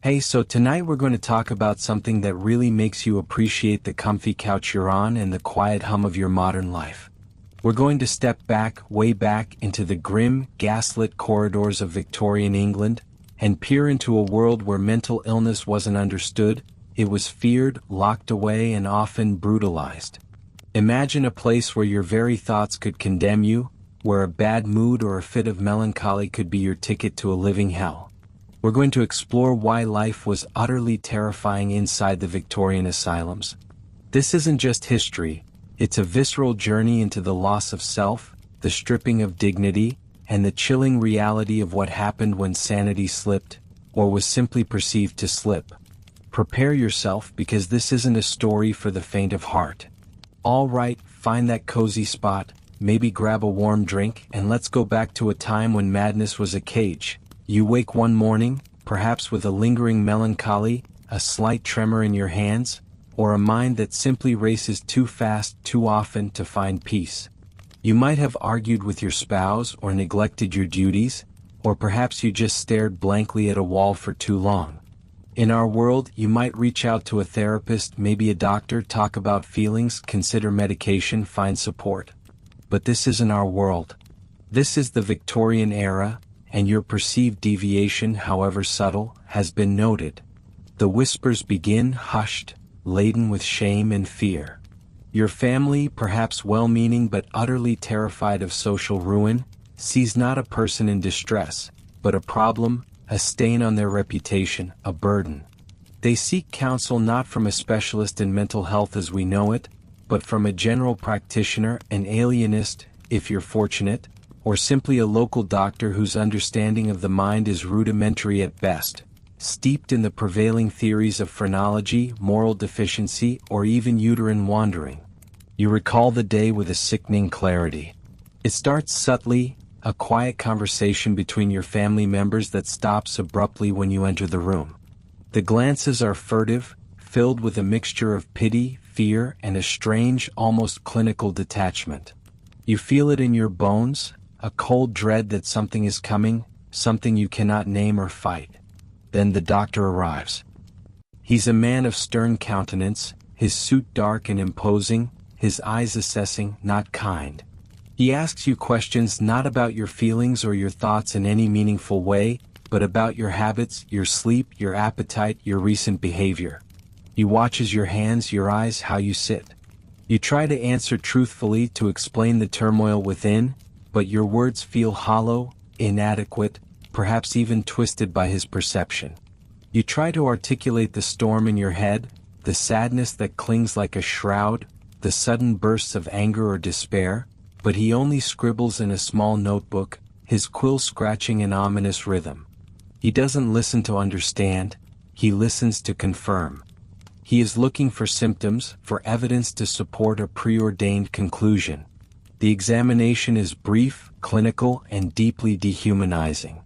Hey, so tonight we're going to talk about something that really makes you appreciate the comfy couch you're on and the quiet hum of your modern life. We're going to step back, way back, into the grim, gaslit corridors of Victorian England, and peer into a world where mental illness wasn't understood, it was feared, locked away, and often brutalized. Imagine a place where your very thoughts could condemn you, where a bad mood or a fit of melancholy could be your ticket to a living hell. We're going to explore why life was utterly terrifying inside the Victorian asylums. This isn't just history, it's a visceral journey into the loss of self, the stripping of dignity, and the chilling reality of what happened when sanity slipped, or was simply perceived to slip. Prepare yourself, because this isn't a story for the faint of heart. Alright, find that cozy spot, maybe grab a warm drink, and let's go back to a time when madness was a cage. You wake one morning, perhaps with a lingering melancholy, a slight tremor in your hands, or a mind that simply races too fast too often to find peace. You might have argued with your spouse or neglected your duties, or perhaps you just stared blankly at a wall for too long. In our world, you might reach out to a therapist, maybe a doctor, talk about feelings, consider medication, find support. But this isn't our world. This is the Victorian era, and your perceived deviation, however subtle, has been noted. The whispers begin hushed, laden with shame and fear. Your family, perhaps well-meaning but utterly terrified of social ruin, sees not a person in distress, but a problem, a stain on their reputation, a burden. They seek counsel not from a specialist in mental health as we know it, but from a general practitioner, an alienist, if you're fortunate, or simply a local doctor whose understanding of the mind is rudimentary at best, steeped in the prevailing theories of phrenology, moral deficiency, or even uterine wandering. You recall the day with a sickening clarity. It starts subtly, a quiet conversation between your family members that stops abruptly when you enter the room. The glances are furtive, filled with a mixture of pity, fear, and a strange, almost clinical detachment. You feel it in your bones, a cold dread that something is coming, something you cannot name or fight. Then the doctor arrives. He's a man of stern countenance, his suit dark and imposing, his eyes assessing, not kind. He asks you questions not about your feelings or your thoughts in any meaningful way, but about your habits, your sleep, your appetite, your recent behavior. He watches your hands, your eyes, how you sit. You try to answer truthfully to explain the turmoil within, but your words feel hollow, inadequate, perhaps even twisted by his perception. You try to articulate the storm in your head, the sadness that clings like a shroud, the sudden bursts of anger or despair, but he only scribbles in a small notebook, his quill scratching an ominous rhythm. He doesn't listen to understand, he listens to confirm. He is looking for symptoms, for evidence to support a preordained conclusion. The examination is brief, clinical, and deeply dehumanizing.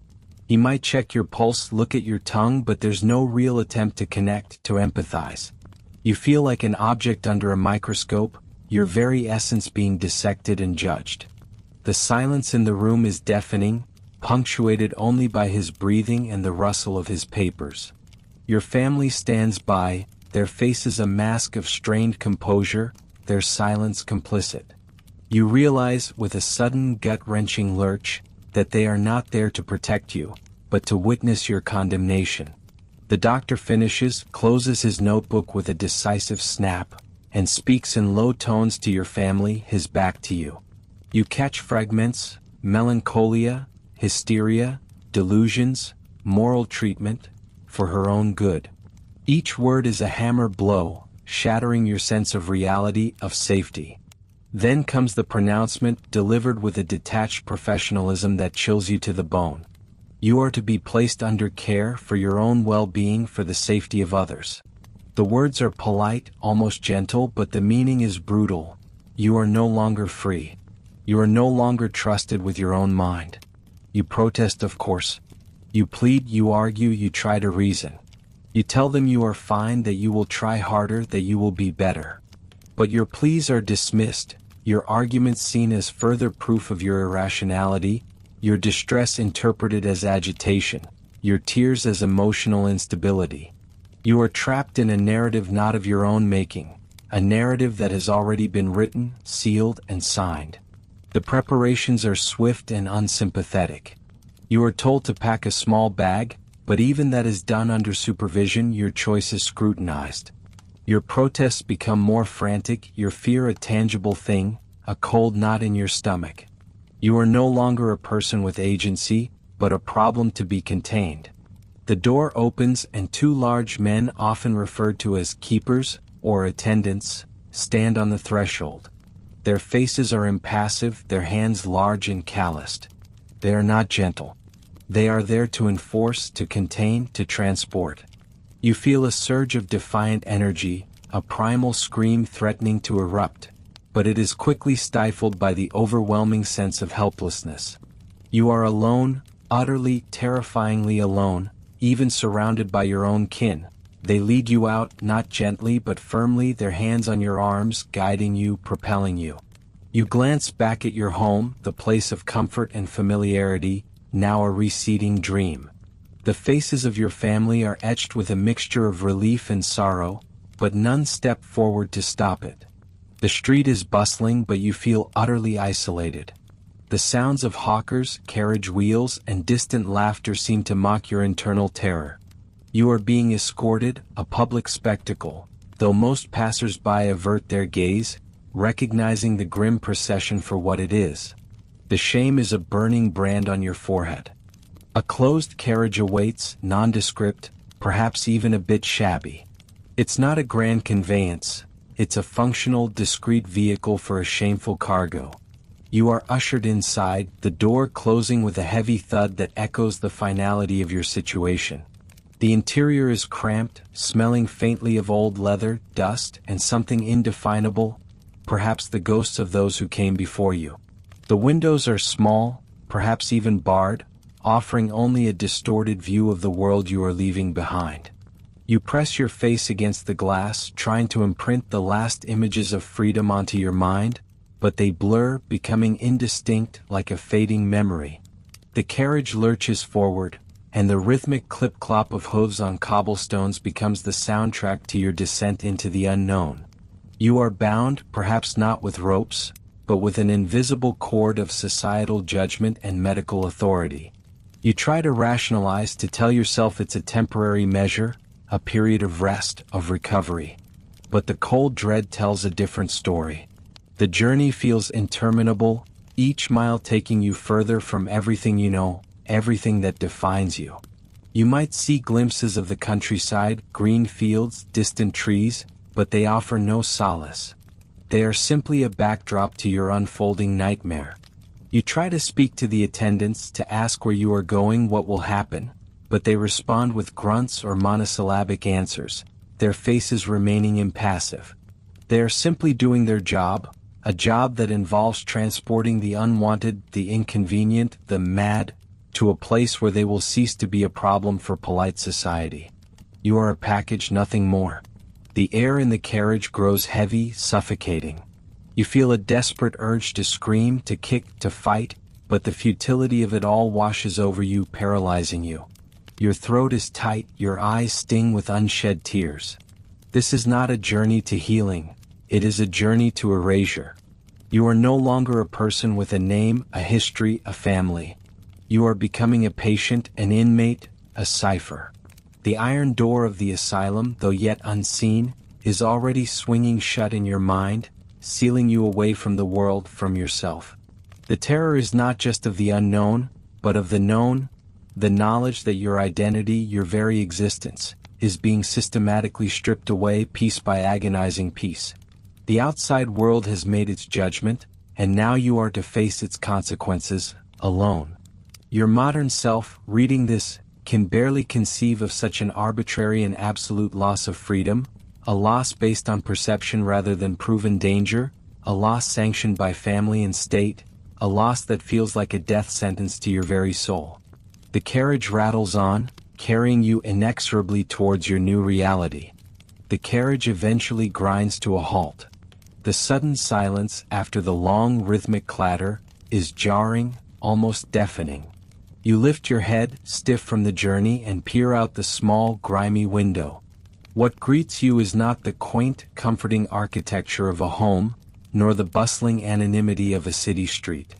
He might check your pulse, look at your tongue, but there's no real attempt to connect, to empathize. You feel like an object under a microscope, your very essence being dissected and judged. The silence in the room is deafening, punctuated only by his breathing and the rustle of his papers. Your family stands by, their faces a mask of strained composure, their silence complicit. You realize, with a sudden gut-wrenching lurch, that they are not there to protect you, but to witness your condemnation. The doctor finishes, closes his notebook with a decisive snap, and speaks in low tones to your family, his back to you. You catch fragments: melancholia, hysteria, delusions, moral treatment, for her own good. Each word is a hammer blow, shattering your sense of reality, of safety. Then comes the pronouncement, delivered with a detached professionalism that chills you to the bone. You are to be placed under care for your own well-being, for the safety of others. The words are polite, almost gentle, but the meaning is brutal. You are no longer free. You are no longer trusted with your own mind. You protest, of course. You plead, you argue, you try to reason. You tell them you are fine, that you will try harder, that you will be better. But your pleas are dismissed, your arguments seen as further proof of your irrationality, your distress interpreted as agitation, your tears as emotional instability. You are trapped in a narrative not of your own making, a narrative that has already been written, sealed, and signed. The preparations are swift and unsympathetic. You are told to pack a small bag, but even that is done under supervision. Your choice is scrutinized. Your protests become more frantic, your fear a tangible thing, a cold knot in your stomach. You are no longer a person with agency, but a problem to be contained. The door opens and two large men, often referred to as keepers or attendants, stand on the threshold. Their faces are impassive, their hands large and calloused. They are not gentle. They are there to enforce, to contain, to transport. You feel a surge of defiant energy, a primal scream threatening to erupt, but it is quickly stifled by the overwhelming sense of helplessness. You are alone, utterly, terrifyingly alone, even surrounded by your own kin. They lead you out, not gently but firmly, their hands on your arms, guiding you, propelling you. You glance back at your home, the place of comfort and familiarity, now a receding dream. The faces of your family are etched with a mixture of relief and sorrow, but none step forward to stop it. The street is bustling, but you feel utterly isolated. The sounds of hawkers, carriage wheels, and distant laughter seem to mock your internal terror. You are being escorted, a public spectacle, though most passers-by avert their gaze, recognizing the grim procession for what it is. The shame is a burning brand on your forehead. A closed carriage awaits, nondescript, perhaps even a bit shabby. It's not a grand conveyance, it's a functional, discreet vehicle for a shameful cargo. You are ushered inside, the door closing with a heavy thud that echoes the finality of your situation. The interior is cramped, smelling faintly of old leather, dust, and something indefinable, perhaps the ghosts of those who came before you. The windows are small, perhaps even barred, offering only a distorted view of the world you are leaving behind. You press your face against the glass, trying to imprint the last images of freedom onto your mind, but they blur, becoming indistinct like a fading memory. The carriage lurches forward, and the rhythmic clip-clop of hooves on cobblestones becomes the soundtrack to your descent into the unknown. You are bound, perhaps not with ropes, but with an invisible cord of societal judgment and medical authority. You try to rationalize, to tell yourself it's a temporary measure, a period of rest, of recovery. But the cold dread tells a different story. The journey feels interminable, each mile taking you further from everything you know, everything that defines you. You might see glimpses of the countryside, green fields, distant trees, but they offer no solace. They are simply a backdrop to your unfolding nightmare. You try to speak to the attendants, to ask where you are going, what will happen, but they respond with grunts or monosyllabic answers, their faces remaining impassive. They are simply doing their job, a job that involves transporting the unwanted, the inconvenient, the mad, to a place where they will cease to be a problem for polite society. You are a package, nothing more. The air in the carriage grows heavy, suffocating. You feel a desperate urge to scream, to kick, to fight, but the futility of it all washes over you, paralyzing you. Your throat is tight, your eyes sting with unshed tears. This is not a journey to healing, it is a journey to erasure. You are no longer a person with a name, a history, a family. You are becoming a patient, an inmate, a cipher. The iron door of the asylum, though yet unseen, is already swinging shut in your mind, sealing you away from the world, from yourself. The terror is not just of the unknown, but of the known, the knowledge that your identity, your very existence, is being systematically stripped away piece by agonizing piece. The outside world has made its judgment, and now you are to face its consequences, alone. Your modern self, reading this, can barely conceive of such an arbitrary and absolute loss of freedom, a loss based on perception rather than proven danger, a loss sanctioned by family and state, a loss that feels like a death sentence to your very soul. The carriage rattles on, carrying you inexorably towards your new reality. The carriage eventually grinds to a halt. The sudden silence, after the long rhythmic clatter, is jarring, almost deafening. You lift your head, stiff from the journey, and peer out the small, grimy window. What greets you is not the quaint, comforting architecture of a home, nor the bustling anonymity of a city street.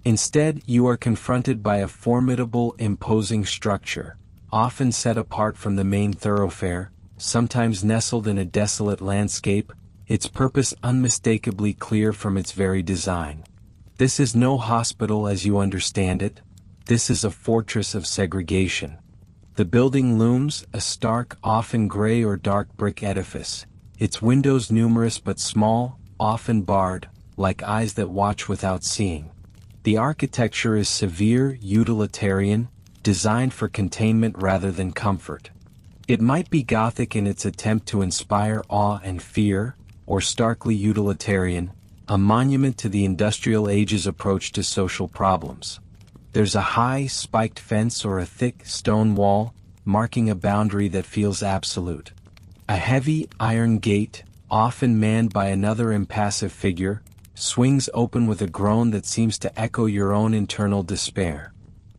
Instead, you are confronted by a formidable, imposing structure, often set apart from the main thoroughfare, sometimes nestled in a desolate landscape, its purpose unmistakably clear from its very design. This is no hospital as you understand it. This is a fortress of segregation. The building looms, a stark, often gray or dark brick edifice, its windows numerous but small, often barred, like eyes that watch without seeing. The architecture is severe, utilitarian, designed for containment rather than comfort. It might be Gothic in its attempt to inspire awe and fear, or starkly utilitarian, a monument to the industrial age's approach to social problems. There's a high, spiked fence or a thick, stone wall, marking a boundary that feels absolute. A heavy, iron gate, often manned by another impassive figure, swings open with a groan that seems to echo your own internal despair.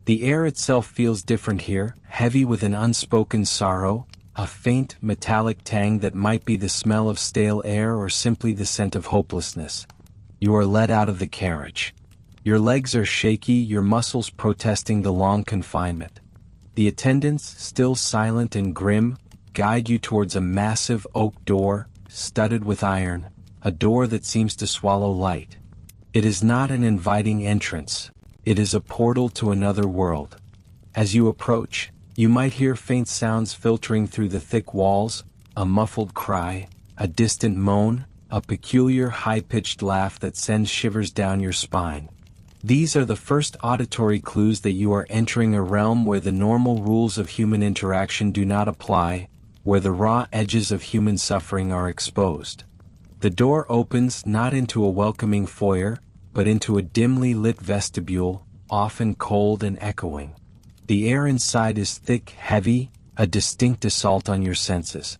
The air itself feels different here, heavy with an unspoken sorrow, a faint, metallic tang that might be the smell of stale air or simply the scent of hopelessness. You are led out of the carriage. Your legs are shaky, your muscles protesting the long confinement. The attendants, still silent and grim, guide you towards a massive oak door, studded with iron, a door that seems to swallow light. It is not an inviting entrance. It is a portal to another world. As you approach, you might hear faint sounds filtering through the thick walls, a muffled cry, a distant moan, a peculiar high-pitched laugh that sends shivers down your spine. These are the first auditory clues that you are entering a realm where the normal rules of human interaction do not apply, where the raw edges of human suffering are exposed. The door opens not into a welcoming foyer, but into a dimly lit vestibule, often cold and echoing. The air inside is thick, heavy, a distinct assault on your senses.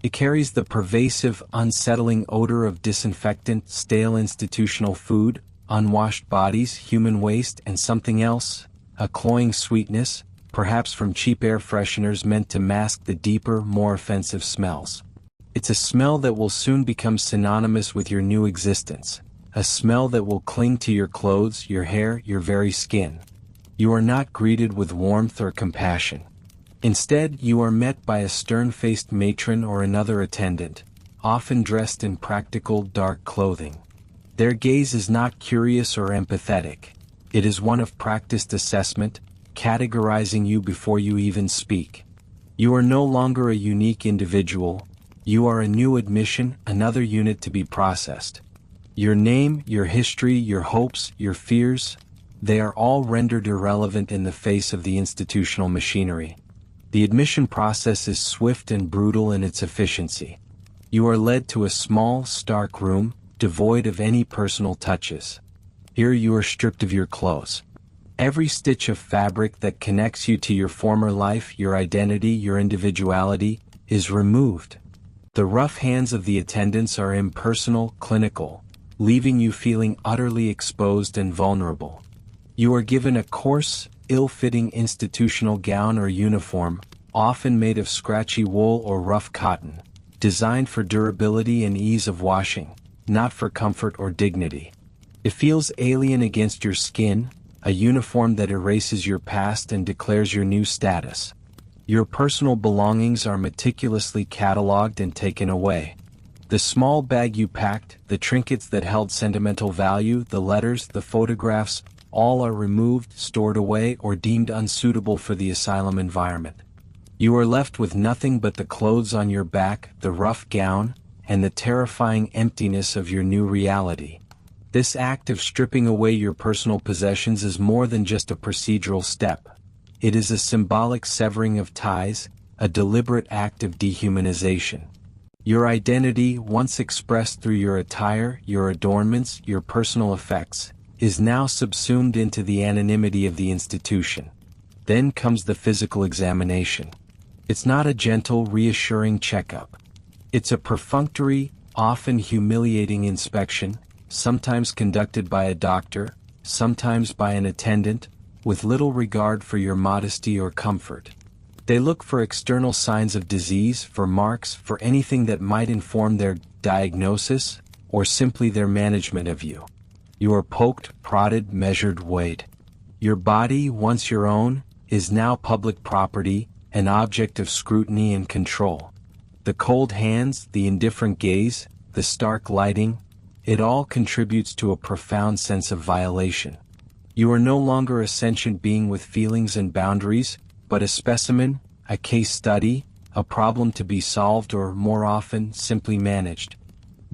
It carries the pervasive, unsettling odor of disinfectant, stale institutional food, unwashed bodies, human waste, and something else, a cloying sweetness, perhaps from cheap air fresheners meant to mask the deeper, more offensive smells. It's a smell that will soon become synonymous with your new existence, a smell that will cling to your clothes, your hair, your very skin. You are not greeted with warmth or compassion. Instead, you are met by a stern-faced matron or another attendant, often dressed in practical, dark clothing. Their gaze is not curious or empathetic. It is one of practiced assessment, categorizing you before you even speak. You are no longer a unique individual. You are a new admission, another unit to be processed. Your name, your history, your hopes, your fears, they are all rendered irrelevant in the face of the institutional machinery. The admission process is swift and brutal in its efficiency. You are led to a small, stark room, devoid of any personal touches. Here you are stripped of your clothes. Every stitch of fabric that connects you to your former life, your identity, your individuality, is removed. The rough hands of the attendants are impersonal, clinical, leaving you feeling utterly exposed and vulnerable. You are given a coarse, ill-fitting institutional gown or uniform, often made of scratchy wool or rough cotton, designed for durability and ease of washing, not for comfort or dignity. It feels alien against your skin, a uniform that erases your past and declares your new status. Your personal belongings are meticulously catalogued and taken away. The small bag you packed, the trinkets that held sentimental value, the letters, the photographs, all are removed, stored away, or deemed unsuitable for the asylum environment. You are left with nothing but the clothes on your back, the rough gown, and the terrifying emptiness of your new reality. This act of stripping away your personal possessions is more than just a procedural step. It is a symbolic severing of ties, a deliberate act of dehumanization. Your identity, once expressed through your attire, your adornments, your personal effects, is now subsumed into the anonymity of the institution. Then comes the physical examination. It's not a gentle, reassuring checkup. It's a perfunctory, often humiliating inspection, sometimes conducted by a doctor, sometimes by an attendant, with little regard for your modesty or comfort. They look for external signs of disease, for marks, for anything that might inform their diagnosis, or simply their management of you. You are poked, prodded, measured, weighed. Your body, once your own, is now public property, an object of scrutiny and control. The cold hands, the indifferent gaze, the stark lighting, it all contributes to a profound sense of violation. You are no longer a sentient being with feelings and boundaries, but a specimen, a case study, a problem to be solved or, more often, simply managed.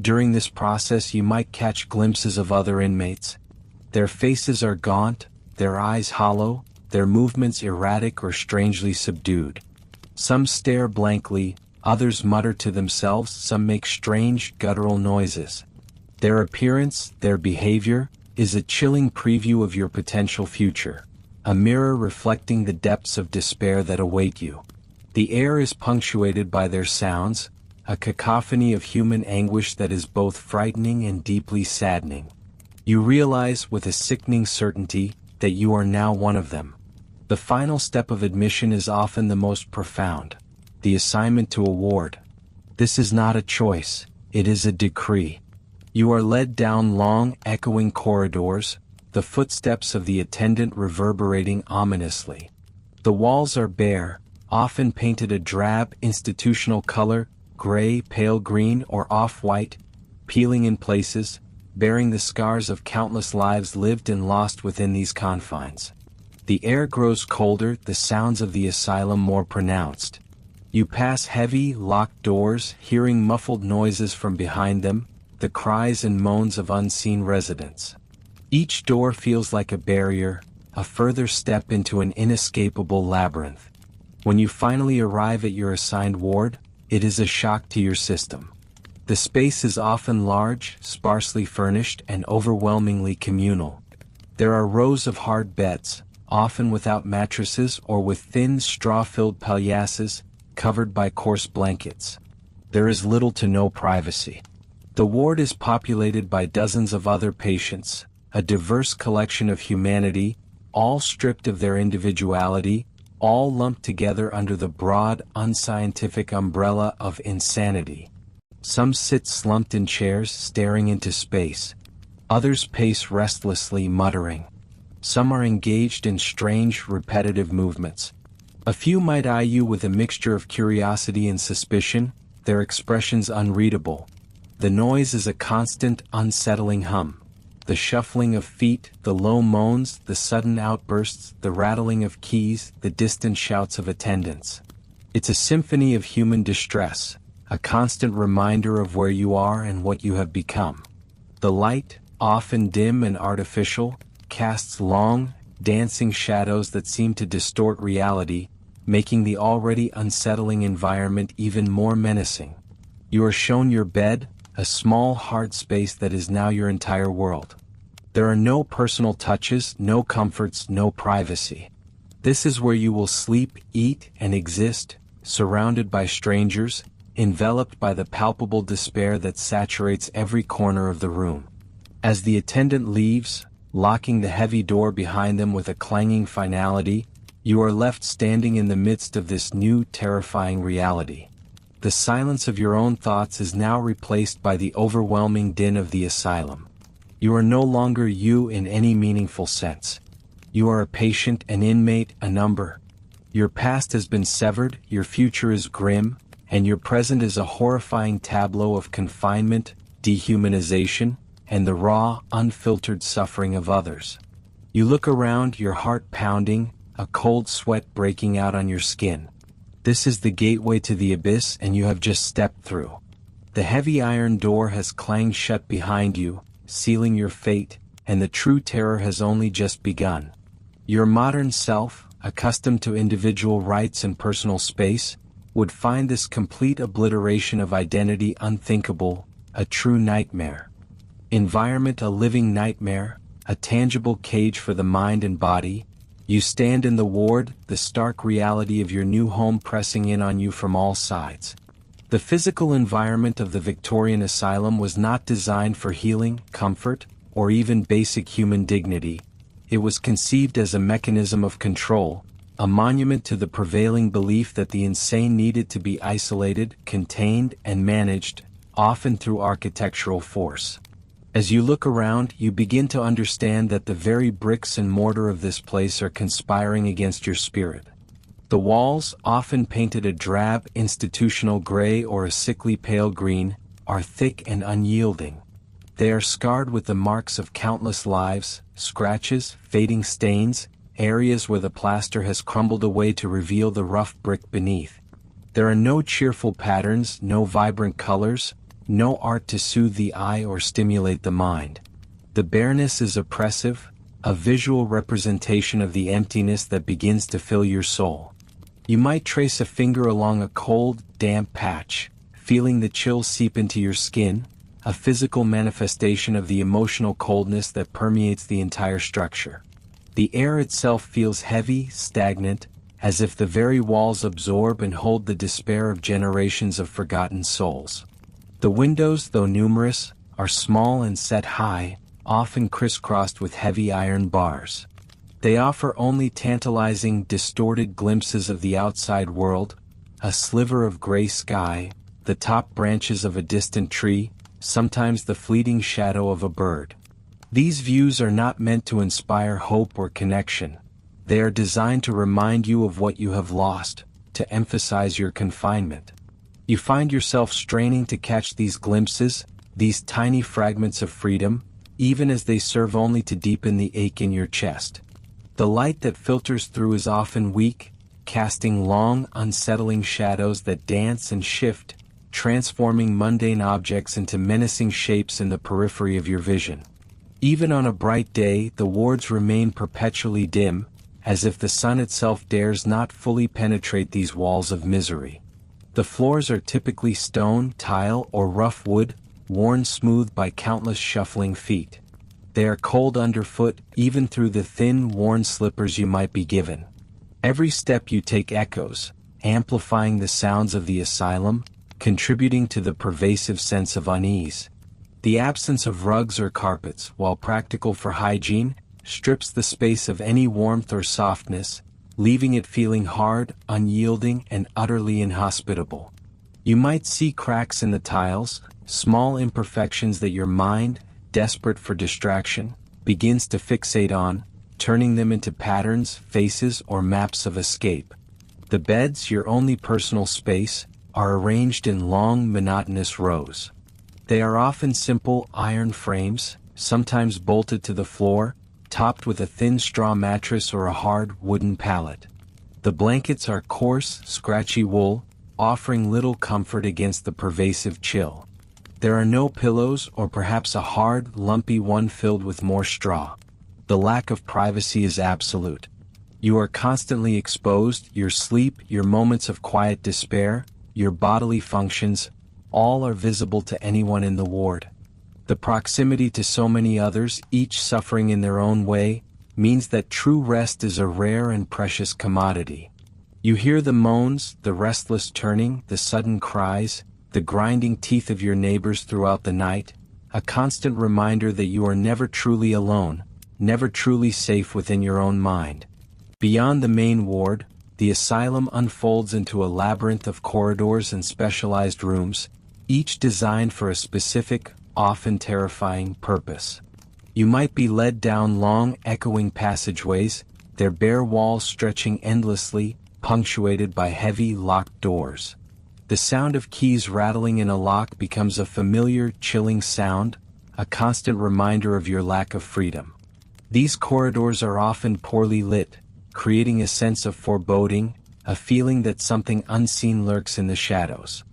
During this process you might catch glimpses of other inmates. Their faces are gaunt, their eyes hollow, their movements erratic or strangely subdued. Some stare blankly, others mutter to themselves, some make strange, guttural noises. Their appearance, their behavior, is a chilling preview of your potential future, a mirror reflecting the depths of despair that await you. The air is punctuated by their sounds, a cacophony of human anguish that is both frightening and deeply saddening. You realize with a sickening certainty that you are now one of them. The final step of admission is often the most profound, the assignment to a ward. This is not a choice, it is a decree. You are led down long, echoing corridors, the footsteps of the attendant reverberating ominously. The walls are bare, often painted a drab, institutional color, gray, pale green, or off-white, peeling in places, bearing the scars of countless lives lived and lost within these confines. The air grows colder, the sounds of the asylum more pronounced. You pass heavy, locked doors, hearing muffled noises from behind them, the cries and moans of unseen residents. Each door feels like a barrier, a further step into an inescapable labyrinth. When you finally arrive at your assigned ward, it is a shock to your system. The space is often large, sparsely furnished, and overwhelmingly communal. There are rows of hard beds, often without mattresses or with thin, straw-filled paillasses, covered by coarse blankets. There is little to no privacy. The ward is populated by dozens of other patients, a diverse collection of humanity, all stripped of their individuality, all lumped together under the broad, unscientific umbrella of insanity. Some sit slumped in chairs, staring into space. Others pace restlessly, muttering. Some are engaged in strange, repetitive movements. A few might eye you with a mixture of curiosity and suspicion, their expressions unreadable. The noise is a constant, unsettling hum. The shuffling of feet, the low moans, the sudden outbursts, the rattling of keys, the distant shouts of attendants. It's a symphony of human distress, a constant reminder of where you are and what you have become. The light, often dim and artificial, casts long, dancing shadows that seem to distort reality, making the already unsettling environment even more menacing. You are shown your bed, a small hard space that is now your entire world. There are no personal touches, no comforts, no privacy. This is where you will sleep, eat, and exist, surrounded by strangers, enveloped by the palpable despair that saturates every corner of the room. As the attendant leaves, locking the heavy door behind them with a clanging finality, you are left standing in the midst of this new, terrifying reality. The silence of your own thoughts is now replaced by the overwhelming din of the asylum. You are no longer you in any meaningful sense. You are a patient, an inmate, a number. Your past has been severed, your future is grim, and your present is a horrifying tableau of confinement, dehumanization, and the raw, unfiltered suffering of others. You look around, your heart pounding, a cold sweat breaking out on your skin. This is the gateway to the abyss, and you have just stepped through. The heavy iron door has clanged shut behind you, sealing your fate, and the true terror has only just begun. Your modern self, accustomed to individual rights and personal space, would find this complete obliteration of identity unthinkable, a true nightmare. Environment a living nightmare, a tangible cage for the mind and body. You stand in the ward, the stark reality of your new home pressing in on you from all sides. The physical environment of the Victorian Asylum was not designed for healing, comfort, or even basic human dignity. It was conceived as a mechanism of control, a monument to the prevailing belief that the insane needed to be isolated, contained, and managed, often through architectural force. As you look around, you begin to understand that the very bricks and mortar of this place are conspiring against your spirit. The walls, often painted a drab institutional gray or a sickly pale green, are thick and unyielding. They are scarred with the marks of countless lives, scratches, fading stains, areas where the plaster has crumbled away to reveal the rough brick beneath. There are no cheerful patterns, no vibrant colors, no art to soothe the eye or stimulate the mind. The bareness is oppressive, a visual representation of the emptiness that begins to fill your soul. You might trace a finger along a cold, damp patch, feeling the chill seep into your skin, a physical manifestation of the emotional coldness that permeates the entire structure. The air itself feels heavy, stagnant, as if the very walls absorb and hold the despair of generations of forgotten souls. The windows, though numerous, are small and set high, often crisscrossed with heavy iron bars. They offer only tantalizing, distorted glimpses of the outside world, a sliver of gray sky, the top branches of a distant tree, sometimes the fleeting shadow of a bird. These views are not meant to inspire hope or connection. They are designed to remind you of what you have lost, to emphasize your confinement. You find yourself straining to catch these glimpses, these tiny fragments of freedom, even as they serve only to deepen the ache in your chest. The light that filters through is often weak, casting long, unsettling shadows that dance and shift, transforming mundane objects into menacing shapes in the periphery of your vision. Even on a bright day, the wards remain perpetually dim, as if the sun itself dares not fully penetrate these walls of misery. The floors are typically stone, tile, or rough wood, worn smooth by countless shuffling feet. They are cold underfoot, even through the thin, worn slippers you might be given. Every step you take echoes, amplifying the sounds of the asylum, contributing to the pervasive sense of unease. The absence of rugs or carpets, while practical for hygiene, strips the space of any warmth or softness, leaving it feeling hard, unyielding, and utterly inhospitable. You might see cracks in the tiles, small imperfections that your mind, desperate for distraction, begins to fixate on, turning them into patterns, faces, or maps of escape. The beds, your only personal space, are arranged in long, monotonous rows. They are often simple iron frames, sometimes bolted to the floor, topped with a thin straw mattress or a hard wooden pallet. The blankets are coarse, scratchy wool, offering little comfort against the pervasive chill. There are no pillows, or perhaps a hard, lumpy one filled with more straw. The lack of privacy is absolute. You are constantly exposed, your sleep, your moments of quiet despair, your bodily functions, all are visible to anyone in the ward. The proximity to so many others, each suffering in their own way, means that true rest is a rare and precious commodity. You hear the moans, the restless turning, the sudden cries, the grinding teeth of your neighbors throughout the night, a constant reminder that you are never truly alone, never truly safe within your own mind. Beyond the main ward, the asylum unfolds into a labyrinth of corridors and specialized rooms, each designed for a specific, often terrifying purpose. You might be led down long, echoing passageways, their bare walls stretching endlessly, punctuated by heavy, locked doors. The sound of keys rattling in a lock becomes a familiar, chilling sound, a constant reminder of your lack of freedom. These corridors are often poorly lit, creating a sense of foreboding, a feeling that something unseen lurks in the shadows.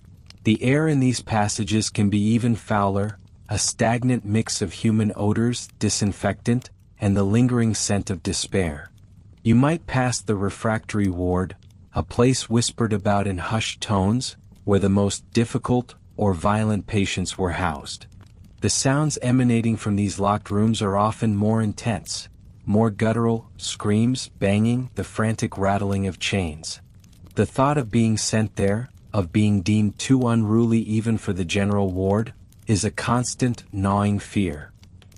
The air in these passages can be even fouler, a stagnant mix of human odors, disinfectant, and the lingering scent of despair. You might pass the refractory ward, a place whispered about in hushed tones, where the most difficult or violent patients were housed. The sounds emanating from these locked rooms are often more intense, more guttural, screams, banging, the frantic rattling of chains. The thought of being sent there, of being deemed too unruly even for the general ward, is a constant, gnawing fear.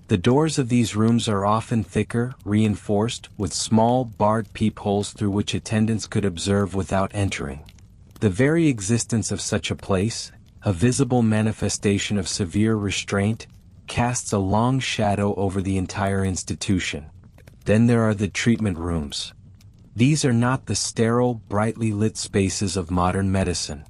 The doors of these rooms are often thicker, reinforced, with small, barred peepholes through which attendants could observe without entering. The very existence of such a place, a visible manifestation of severe restraint, casts a long shadow over the entire institution. Then there are the treatment rooms. These are not the sterile, brightly lit spaces of modern medicine.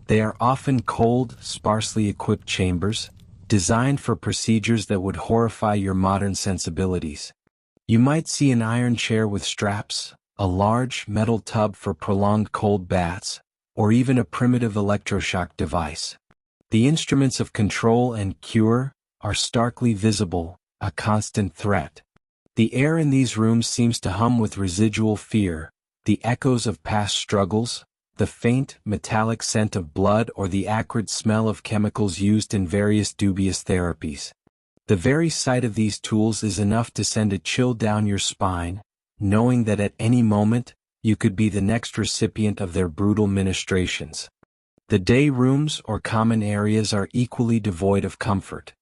They are often cold, sparsely equipped chambers, designed for procedures that would horrify your modern sensibilities. You might see an iron chair with straps, a large metal tub for prolonged cold baths, or even a primitive electroshock device. The instruments of control and cure are starkly visible, a constant threat. The air in these rooms seems to hum with residual fear, the echoes of past struggles, the faint, metallic scent of blood, or the acrid smell of chemicals used in various dubious therapies. The very sight of these tools is enough to send a chill down your spine, knowing that at any moment, you could be the next recipient of their brutal ministrations. The day rooms or common areas are equally devoid of comfort.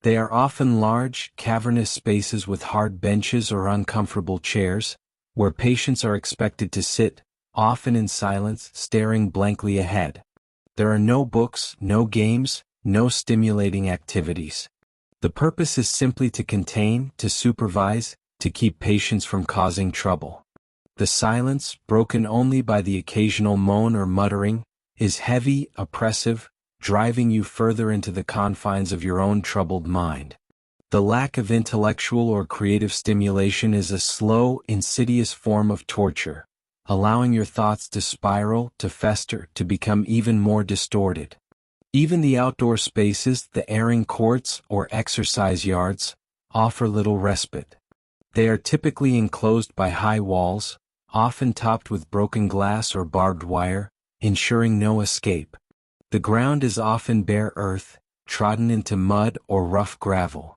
They are often large, cavernous spaces with hard benches or uncomfortable chairs, where patients are expected to sit, often in silence, staring blankly ahead. There are no books, no games, no stimulating activities. The purpose is simply to contain, to supervise, to keep patients from causing trouble. The silence, broken only by the occasional moan or muttering, is heavy, oppressive, driving you further into the confines of your own troubled mind. The lack of intellectual or creative stimulation is a slow, insidious form of torture, allowing your thoughts to spiral, to fester, to become even more distorted. Even the outdoor spaces, the airing courts or exercise yards, offer little respite. They are typically enclosed by high walls, often topped with broken glass or barbed wire, ensuring no escape. The ground is often bare earth, trodden into mud or rough gravel.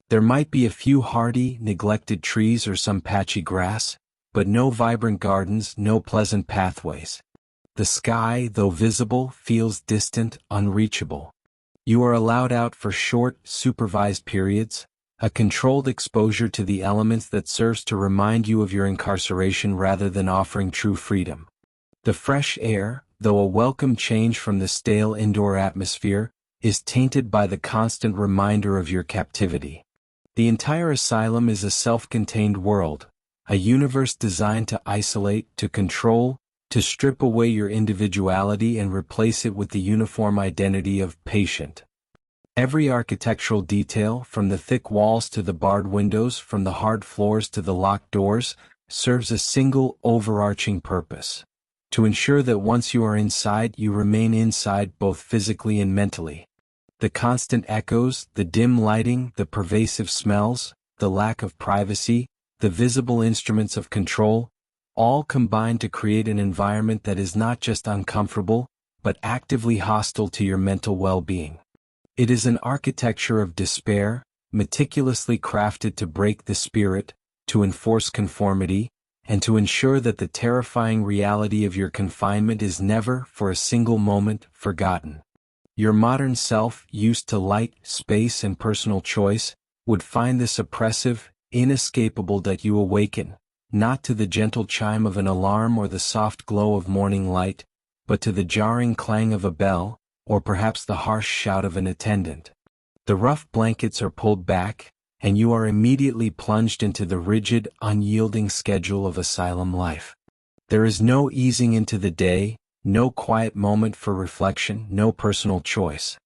There might be a few hardy, neglected trees or some patchy grass, but no vibrant gardens, no pleasant pathways. The sky, though visible, feels distant, unreachable. You are allowed out for short, supervised periods, a controlled exposure to the elements that serves to remind you of your incarceration rather than offering true freedom. The fresh air, though a welcome change from the stale indoor atmosphere, is tainted by the constant reminder of your captivity. The entire asylum is a self-contained world, a universe designed to isolate, to control, to strip away your individuality and replace it with the uniform identity of patient. Every architectural detail, from the thick walls to the barred windows, from the hard floors to the locked doors, serves a single overarching purpose: to ensure that once you are inside, you remain inside both physically and mentally. The constant echoes, the dim lighting, the pervasive smells, the lack of privacy, the visible instruments of control, all combine to create an environment that is not just uncomfortable, but actively hostile to your mental well-being. It is an architecture of despair, meticulously crafted to break the spirit, to enforce conformity, and to ensure that the terrifying reality of your confinement is never, for a single moment, forgotten. Your modern self, used to light, space, and personal choice, would find this oppressive, inescapable that you awaken, not to the gentle chime of an alarm or the soft glow of morning light, but to the jarring clang of a bell, or perhaps the harsh shout of an attendant. The rough blankets are pulled back, and you are immediately plunged into the rigid, unyielding schedule of asylum life. There is no easing into the day, no quiet moment for reflection, no personal choice.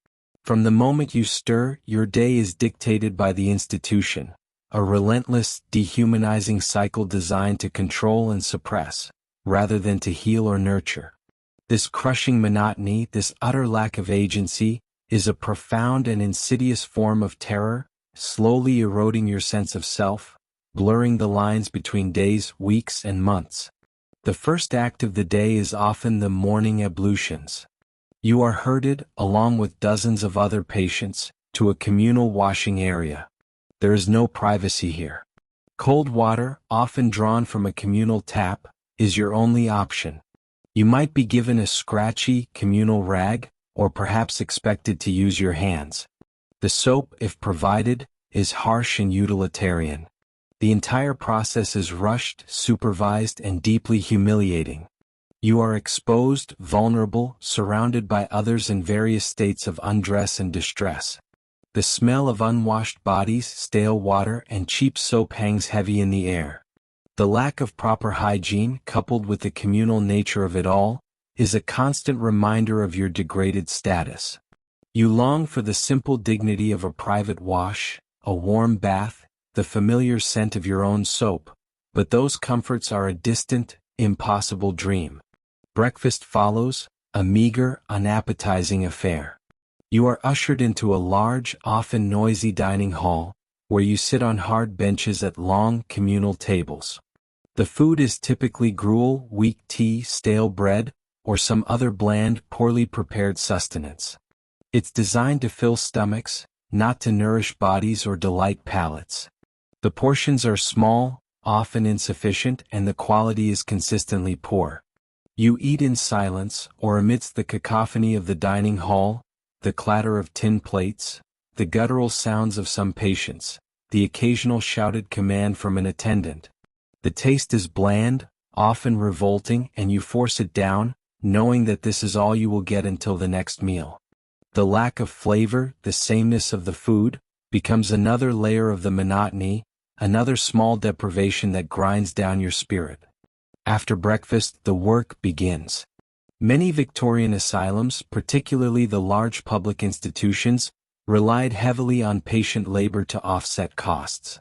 From the moment you stir, your day is dictated by the institution, a relentless, dehumanizing cycle designed to control and suppress, rather than to heal or nurture. This crushing monotony, this utter lack of agency, is a profound and insidious form of terror, slowly eroding your sense of self, blurring the lines between days, weeks, and months. The first act of the day is often the morning ablutions. You are herded, along with dozens of other patients, to a communal washing area. There is no privacy here. Cold water, often drawn from a communal tap, is your only option. You might be given a scratchy, communal rag, or perhaps expected to use your hands. The soap, if provided, is harsh and utilitarian. The entire process is rushed, supervised, and deeply humiliating. You are exposed, vulnerable, surrounded by others in various states of undress and distress. The smell of unwashed bodies, stale water, and cheap soap hangs heavy in the air. The lack of proper hygiene, coupled with the communal nature of it all, is a constant reminder of your degraded status. You long for the simple dignity of a private wash, a warm bath, the familiar scent of your own soap, but those comforts are a distant, impossible dream. Breakfast follows, a meager, unappetizing affair. You are ushered into a large, often noisy dining hall, where you sit on hard benches at long, communal tables. The food is typically gruel, weak tea, stale bread, or some other bland, poorly prepared sustenance. It's designed to fill stomachs, not to nourish bodies or delight palates. The portions are small, often insufficient, and the quality is consistently poor. You eat in silence, or amidst the cacophony of the dining hall, the clatter of tin plates, the guttural sounds of some patients, the occasional shouted command from an attendant. The taste is bland, often revolting, and you force it down, knowing that this is all you will get until the next meal. The lack of flavor, the sameness of the food, becomes another layer of the monotony, another small deprivation that grinds down your spirit. After breakfast, the work begins. Many Victorian asylums, particularly the large public institutions, relied heavily on patient labor to offset costs.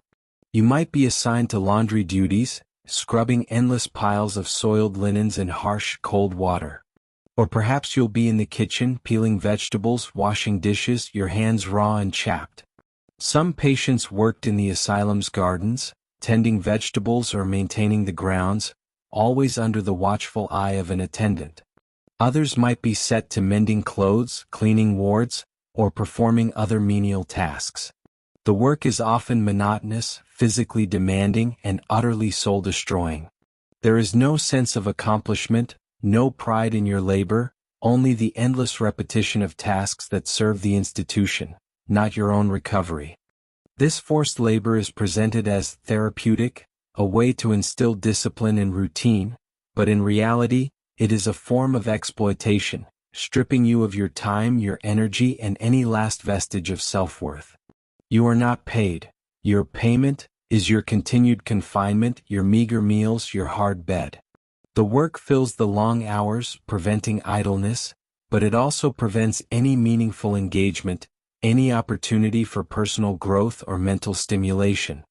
You might be assigned to laundry duties, scrubbing endless piles of soiled linens in harsh, cold water. Or perhaps you'll be in the kitchen, peeling vegetables, washing dishes, your hands raw and chapped. Some patients worked in the asylum's gardens, tending vegetables or maintaining the grounds, always under the watchful eye of an attendant. Others might be set to mending clothes, cleaning wards, or performing other menial tasks. The work is often monotonous, physically demanding, and utterly soul-destroying. There is no sense of accomplishment, no pride in your labor, only the endless repetition of tasks that serve the institution, not your own recovery. This forced labor is presented as therapeutic, a way to instill discipline and routine, but in reality, it is a form of exploitation, stripping you of your time, your energy, and any last vestige of self-worth. You are not paid. Your payment is your continued confinement, your meager meals, your hard bed. The work fills the long hours, preventing idleness, but it also prevents any meaningful engagement, any opportunity for personal growth or mental stimulation.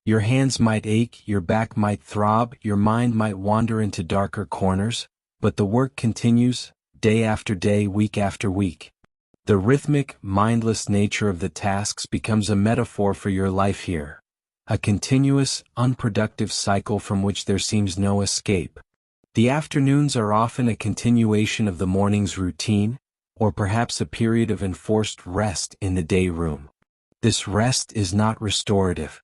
Your hands might ache, your back might throb, your mind might wander into darker corners, but the work continues, day after day, week after week. The rhythmic, mindless nature of the tasks becomes a metaphor for your life here, a continuous, unproductive cycle from which there seems no escape. The afternoons are often a continuation of the morning's routine, or perhaps a period of enforced rest in the day room. This rest is not restorative.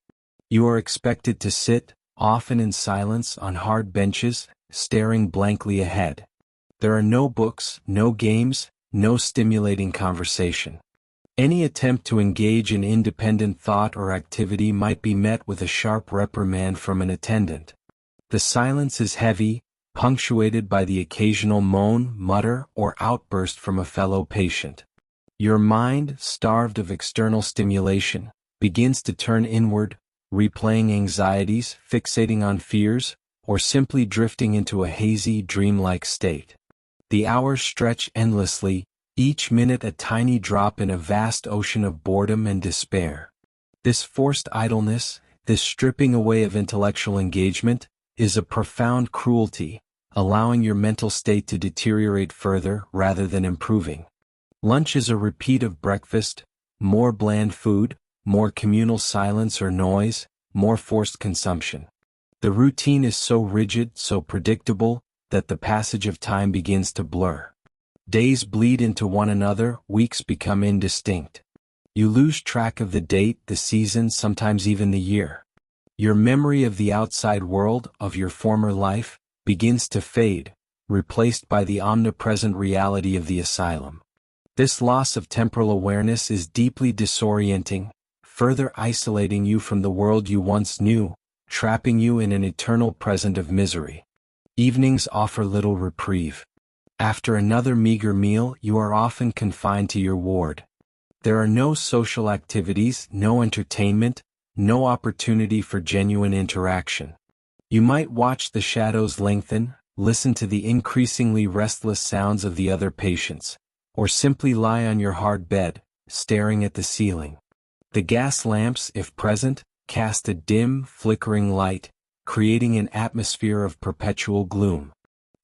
You are expected to sit, often in silence, on hard benches, staring blankly ahead. There are no books, no games, no stimulating conversation. Any attempt to engage in independent thought or activity might be met with a sharp reprimand from an attendant. The silence is heavy, punctuated by the occasional moan, mutter, or outburst from a fellow patient. Your mind, starved of external stimulation, begins to turn inward, replaying anxieties, fixating on fears, or simply drifting into a hazy, dreamlike state. The hours stretch endlessly, each minute a tiny drop in a vast ocean of boredom and despair. This forced idleness, this stripping away of intellectual engagement, is a profound cruelty, allowing your mental state to deteriorate further rather than improving. Lunch is a repeat of breakfast, more bland food, more communal silence or noise, more forced consumption. The routine is so rigid, so predictable, that the passage of time begins to blur. Days bleed into one another, weeks become indistinct. You lose track of the date, the season, sometimes even the year. Your memory of the outside world, of your former life, begins to fade, replaced by the omnipresent reality of the asylum. This loss of temporal awareness is deeply disorienting, further isolating you from the world you once knew, trapping you in an eternal present of misery. Evenings offer little reprieve. After another meager meal, you are often confined to your ward. There are no social activities, no entertainment, no opportunity for genuine interaction. You might watch the shadows lengthen, listen to the increasingly restless sounds of the other patients, or simply lie on your hard bed, staring at the ceiling. The gas lamps, if present, cast a dim, flickering light, creating an atmosphere of perpetual gloom.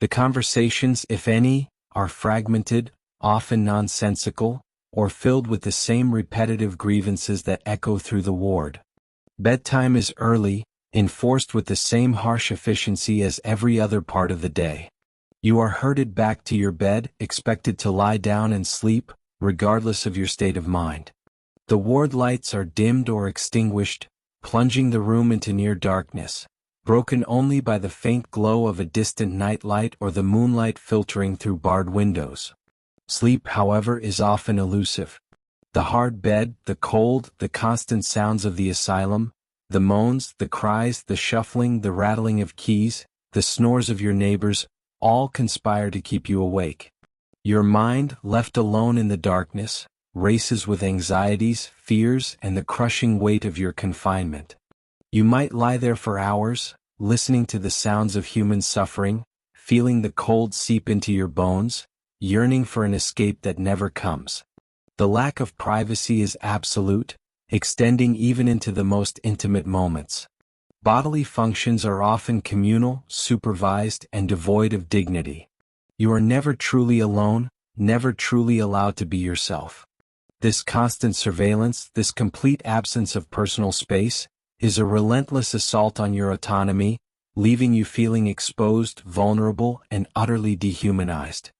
The conversations, if any, are fragmented, often nonsensical, or filled with the same repetitive grievances that echo through the ward. Bedtime is early, enforced with the same harsh efficiency as every other part of the day. You are herded back to your bed, expected to lie down and sleep, regardless of your state of mind. The ward lights are dimmed or extinguished, plunging the room into near darkness, broken only by the faint glow of a distant nightlight or the moonlight filtering through barred windows. Sleep, however, is often elusive. The hard bed, the cold, the constant sounds of the asylum, the moans, the cries, the shuffling, the rattling of keys, the snores of your neighbors, all conspire to keep you awake. Your mind, left alone in the darkness, races with anxieties, fears, and the crushing weight of your confinement. You might lie there for hours, listening to the sounds of human suffering, feeling the cold seep into your bones, yearning for an escape that never comes. The lack of privacy is absolute, extending even into the most intimate moments. Bodily functions are often communal, supervised, and devoid of dignity. You are never truly alone, never truly allowed to be yourself. This constant surveillance, this complete absence of personal space, is a relentless assault on your autonomy, leaving you feeling exposed, vulnerable, and utterly dehumanized.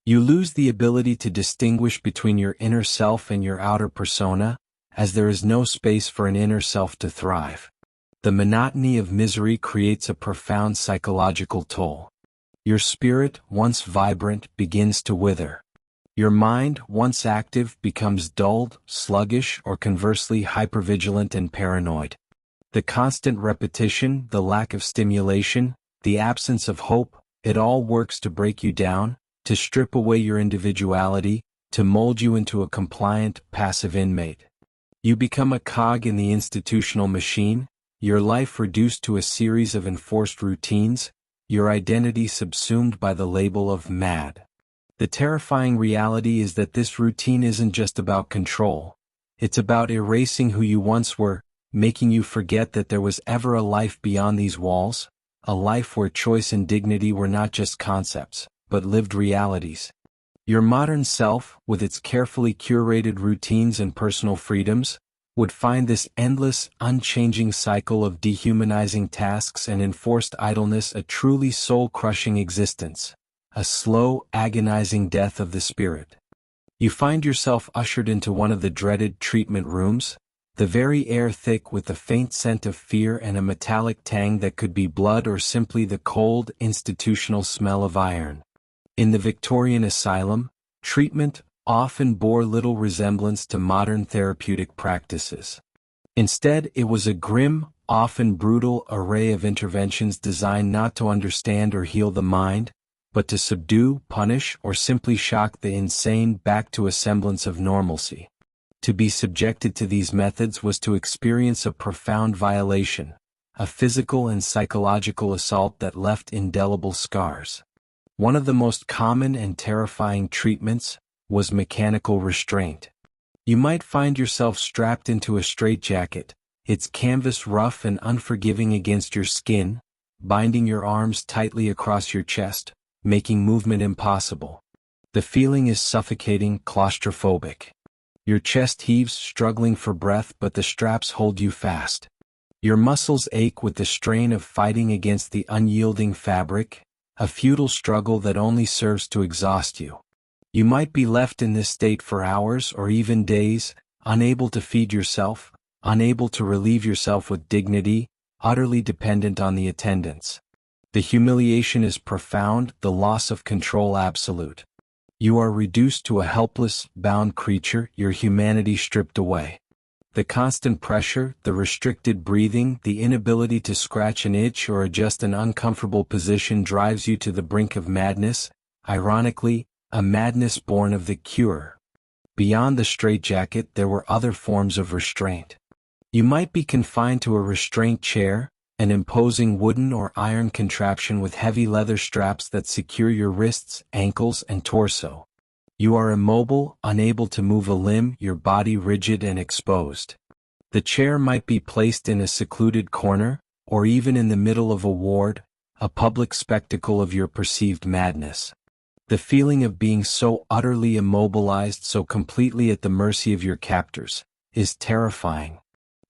You lose the ability to distinguish between your inner self and your outer persona, as there is no space for an inner self to thrive. The monotony of misery creates a profound psychological toll. Your spirit, once vibrant, begins to wither. Your mind, once active, becomes dulled, sluggish, or conversely hypervigilant and paranoid. The constant repetition, the lack of stimulation, the absence of hope, it all works to break you down, to strip away your individuality, to mold you into a compliant, passive inmate. You become a cog in the institutional machine, your life reduced to a series of enforced routines, your identity subsumed by the label of mad. The terrifying reality is that this routine isn't just about control. It's about erasing who you once were, making you forget that there was ever a life beyond these walls, a life where choice and dignity were not just concepts, but lived realities. Your modern self, with its carefully curated routines and personal freedoms, would find this endless, unchanging cycle of dehumanizing tasks and enforced idleness a truly soul-crushing existence, a slow, agonizing death of the spirit. You find yourself ushered into one of the dreaded treatment rooms, the very air thick with the faint scent of fear and a metallic tang that could be blood or simply the cold, institutional smell of iron. In the Victorian Asylum, treatment often bore little resemblance to modern therapeutic practices. Instead, it was a grim, often brutal array of interventions designed not to understand or heal the mind, but to subdue, punish, or simply shock the insane back to a semblance of normalcy. To be subjected to these methods was to experience a profound violation, a physical and psychological assault that left indelible scars. One of the most common and terrifying treatments was mechanical restraint. You might find yourself strapped into a straitjacket, its canvas rough and unforgiving against your skin, binding your arms tightly across your chest, making movement impossible. The feeling is suffocating, claustrophobic. Your chest heaves, struggling for breath, but the straps hold you fast. Your muscles ache with the strain of fighting against the unyielding fabric, a futile struggle that only serves to exhaust you. You might be left in this state for hours or even days, unable to feed yourself, unable to relieve yourself with dignity, utterly dependent on the attendants. The humiliation is profound, the loss of control absolute. You are reduced to a helpless, bound creature, your humanity stripped away. The constant pressure, the restricted breathing, the inability to scratch an itch or adjust an uncomfortable position drives you to the brink of madness, ironically, a madness born of the cure. Beyond the straitjacket there were other forms of restraint. You might be confined to a restraint chair, an imposing wooden or iron contraption with heavy leather straps that secure your wrists, ankles, and torso. You are immobile, unable to move a limb, your body rigid and exposed. The chair might be placed in a secluded corner, or even in the middle of a ward, a public spectacle of your perceived madness. The feeling of being so utterly immobilized, so completely at the mercy of your captors, is terrifying.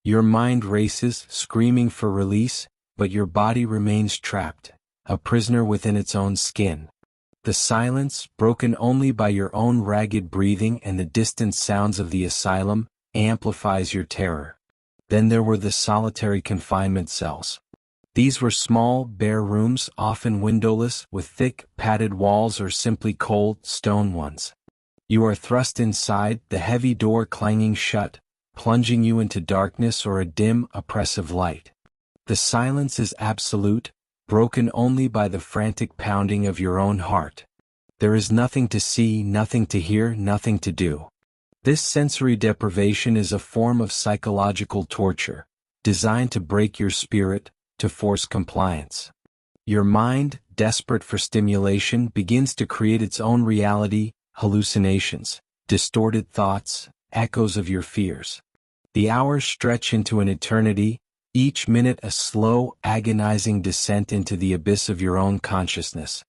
Your mind races, screaming for release, but your body remains trapped, a prisoner within its own skin. The silence, broken only by your own ragged breathing and the distant sounds of the asylum, amplifies your terror. Then there were the solitary confinement cells. These were small, bare rooms, often windowless, with thick, padded walls or simply cold, stone ones. You are thrust inside, the heavy door clanging shut, plunging you into darkness or a dim, oppressive light. The silence is absolute, broken only by the frantic pounding of your own heart. There is nothing to see, nothing to hear, nothing to do. This sensory deprivation is a form of psychological torture, designed to break your spirit, to force compliance. Your mind, desperate for stimulation, begins to create its own reality, hallucinations, distorted thoughts, echoes of your fears. The hours stretch into an eternity, each minute a slow, agonizing descent into the abyss of your own consciousness.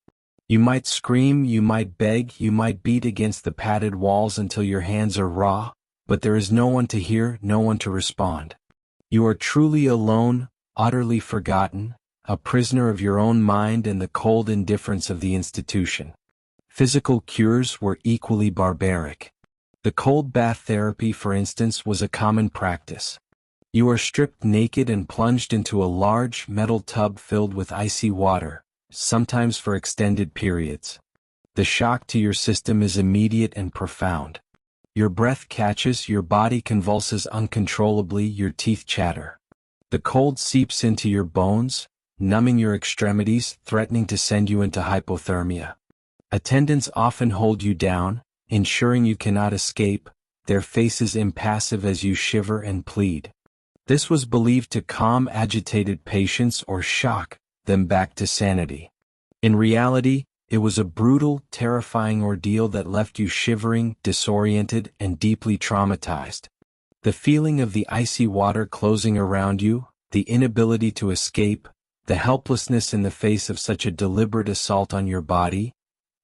You might scream, you might beg, you might beat against the padded walls until your hands are raw, but there is no one to hear, no one to respond. You are truly alone, utterly forgotten, a prisoner of your own mind and the cold indifference of the institution. Physical cures were equally barbaric. The cold bath therapy, for instance, was a common practice. You are stripped naked and plunged into a large metal tub filled with icy water, sometimes for extended periods. The shock to your system is immediate and profound. Your breath catches, your body convulses uncontrollably, your teeth chatter. The cold seeps into your bones, numbing your extremities, threatening to send you into hypothermia. Attendants often hold you down, ensuring you cannot escape, their faces impassive as you shiver and plead. This was believed to calm agitated patients or shock them back to sanity. In reality, it was a brutal, terrifying ordeal that left you shivering, disoriented, and deeply traumatized. The feeling of the icy water closing around you, the inability to escape, the helplessness in the face of such a deliberate assault on your body,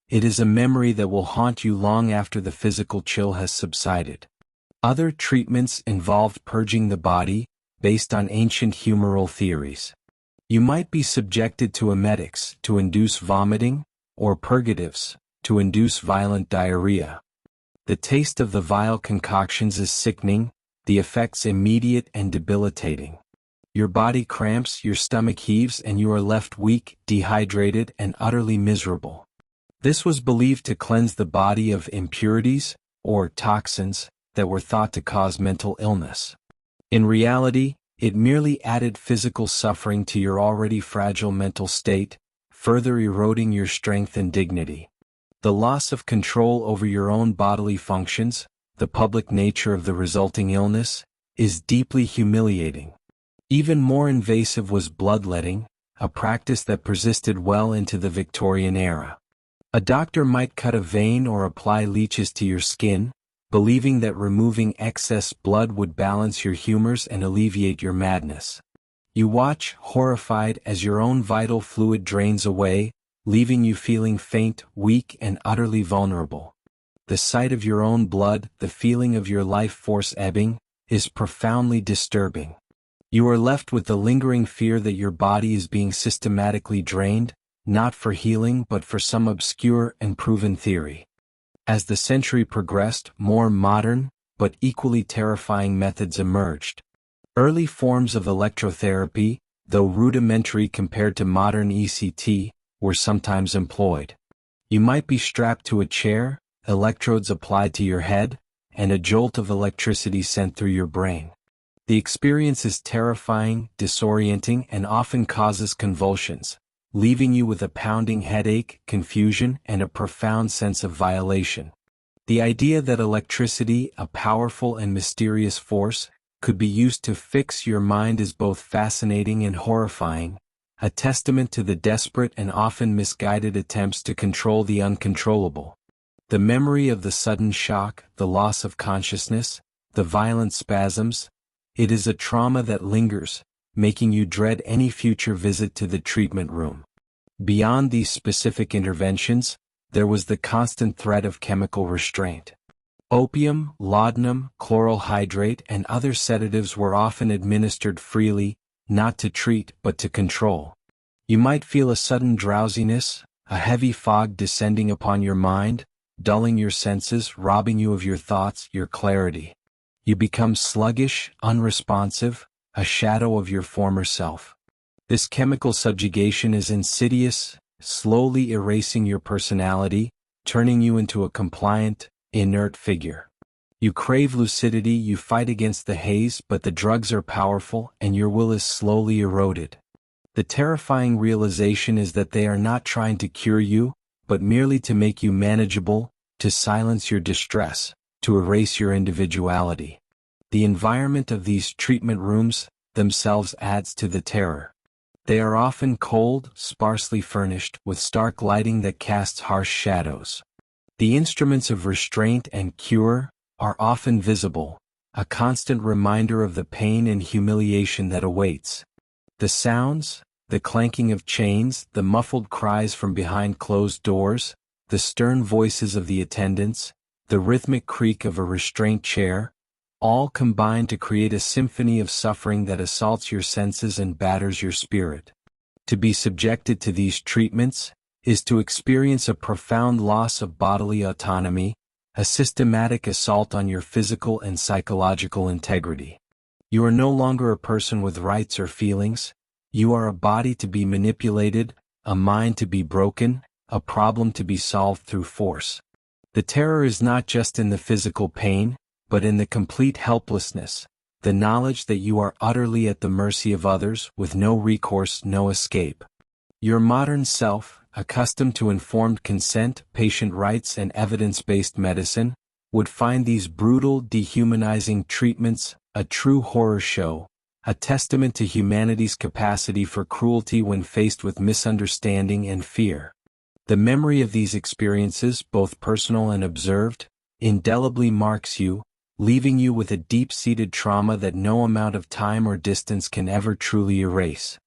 it is a memory that will haunt you long after the physical chill has subsided. Other treatments involved purging the body, based on ancient humoral theories. You might be subjected to emetics to induce vomiting, or purgatives to induce violent diarrhea. The taste of the vile concoctions is sickening, the effects immediate and debilitating. Your body cramps, your stomach heaves, and you are left weak, dehydrated, and utterly miserable. This was believed to cleanse the body of impurities, or toxins, that were thought to cause mental illness. In reality, it merely added physical suffering to your already fragile mental state, further eroding your strength and dignity. The loss of control over your own bodily functions, the public nature of the resulting illness, is deeply humiliating. Even more invasive was bloodletting, a practice that persisted well into the Victorian era. A doctor might cut a vein or apply leeches to your skin, believing that removing excess blood would balance your humors and alleviate your madness. You watch, horrified, as your own vital fluid drains away, leaving you feeling faint, weak, and utterly vulnerable. The sight of your own blood, the feeling of your life force ebbing, is profoundly disturbing. You are left with the lingering fear that your body is being systematically drained, not for healing but for some obscure and proven theory. As the century progressed, more modern, but equally terrifying methods emerged. Early forms of electrotherapy, though rudimentary compared to modern ECT, were sometimes employed. You might be strapped to a chair, electrodes applied to your head, and a jolt of electricity sent through your brain. The experience is terrifying, disorienting, and often causes convulsions, leaving you with a pounding headache, confusion, and a profound sense of violation. The idea that electricity, a powerful and mysterious force, could be used to fix your mind is both fascinating and horrifying, a testament to the desperate and often misguided attempts to control the uncontrollable. The memory of the sudden shock, the loss of consciousness, the violent spasms, it is a trauma that lingers, making you dread any future visit to the treatment room. Beyond these specific interventions, there was the constant threat of chemical restraint. Opium, laudanum, chloral hydrate, and other sedatives were often administered freely, not to treat but to control. You might feel a sudden drowsiness, a heavy fog descending upon your mind, dulling your senses, robbing you of your thoughts, your clarity. You become sluggish, unresponsive, a shadow of your former self. This chemical subjugation is insidious, slowly erasing your personality, turning you into a compliant, inert figure. You crave lucidity, you fight against the haze, but the drugs are powerful and your will is slowly eroded. The terrifying realization is that they are not trying to cure you, but merely to make you manageable, to silence your distress, to erase your individuality. The environment of these treatment rooms themselves adds to the terror. They are often cold, sparsely furnished, with stark lighting that casts harsh shadows. The instruments of restraint and cure are often visible, a constant reminder of the pain and humiliation that awaits. The sounds, the clanking of chains, the muffled cries from behind closed doors, the stern voices of the attendants, the rhythmic creak of a restraint chair, all combine to create a symphony of suffering that assaults your senses and batters your spirit. To be subjected to these treatments is to experience a profound loss of bodily autonomy, a systematic assault on your physical and psychological integrity. You are no longer a person with rights or feelings, you are a body to be manipulated, a mind to be broken, a problem to be solved through force. The terror is not just in the physical pain, but in the complete helplessness, the knowledge that you are utterly at the mercy of others with no recourse, no escape. Your modern self, accustomed to informed consent, patient rights, and evidence-based medicine, would find these brutal, dehumanizing treatments a true horror show, a testament to humanity's capacity for cruelty when faced with misunderstanding and fear. The memory of these experiences, both personal and observed, indelibly marks you, leaving you with a deep-seated trauma that no amount of time or distance can ever truly erase.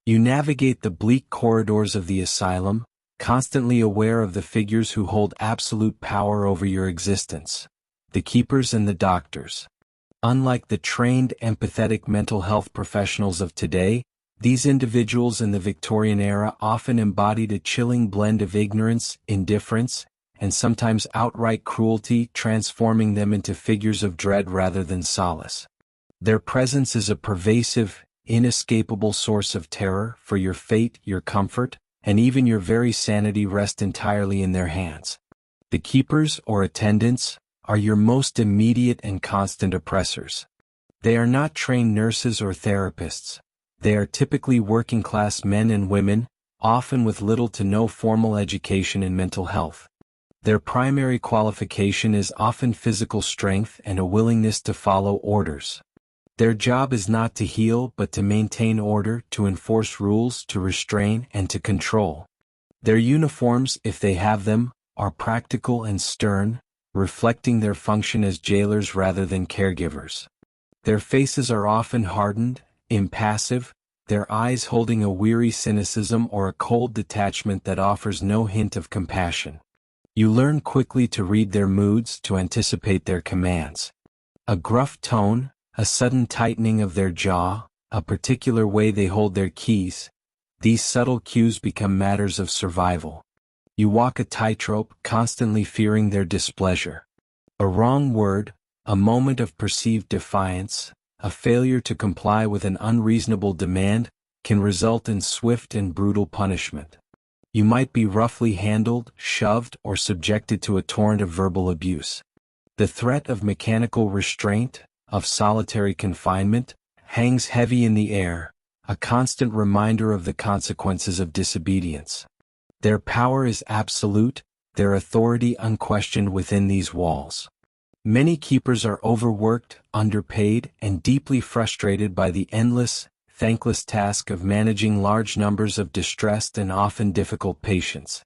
You navigate the bleak corridors of the asylum, constantly aware of the figures who hold absolute power over your existence, the keepers and the doctors. Unlike the trained, empathetic mental health professionals of today, these individuals in the Victorian era often embodied a chilling blend of ignorance, indifference, and sometimes outright cruelty, transforming them into figures of dread rather than solace. Their presence is a pervasive, inescapable source of terror, for your fate, your comfort, and even your very sanity rest entirely in their hands. The keepers or attendants are your most immediate and constant oppressors. They are not trained nurses or therapists. They are typically working-class men and women, often with little to no formal education in mental health. Their primary qualification is often physical strength and a willingness to follow orders. Their job is not to heal but to maintain order, to enforce rules, to restrain, and to control. Their uniforms, if they have them, are practical and stern, reflecting their function as jailers rather than caregivers. Their faces are often hardened, impassive, their eyes holding a weary cynicism or a cold detachment that offers no hint of compassion. You learn quickly to read their moods, to anticipate their commands. A gruff tone, a sudden tightening of their jaw, a particular way they hold their keys, these subtle cues become matters of survival. You walk a tightrope, constantly fearing their displeasure. A wrong word, a moment of perceived defiance, a failure to comply with an unreasonable demand, can result in swift and brutal punishment. You might be roughly handled, shoved, or subjected to a torrent of verbal abuse. The threat of mechanical restraint, of solitary confinement, hangs heavy in the air, a constant reminder of the consequences of disobedience. Their power is absolute, their authority unquestioned within these walls. Many keepers are overworked, underpaid, and deeply frustrated by the endless, thankless task of managing large numbers of distressed and often difficult patients.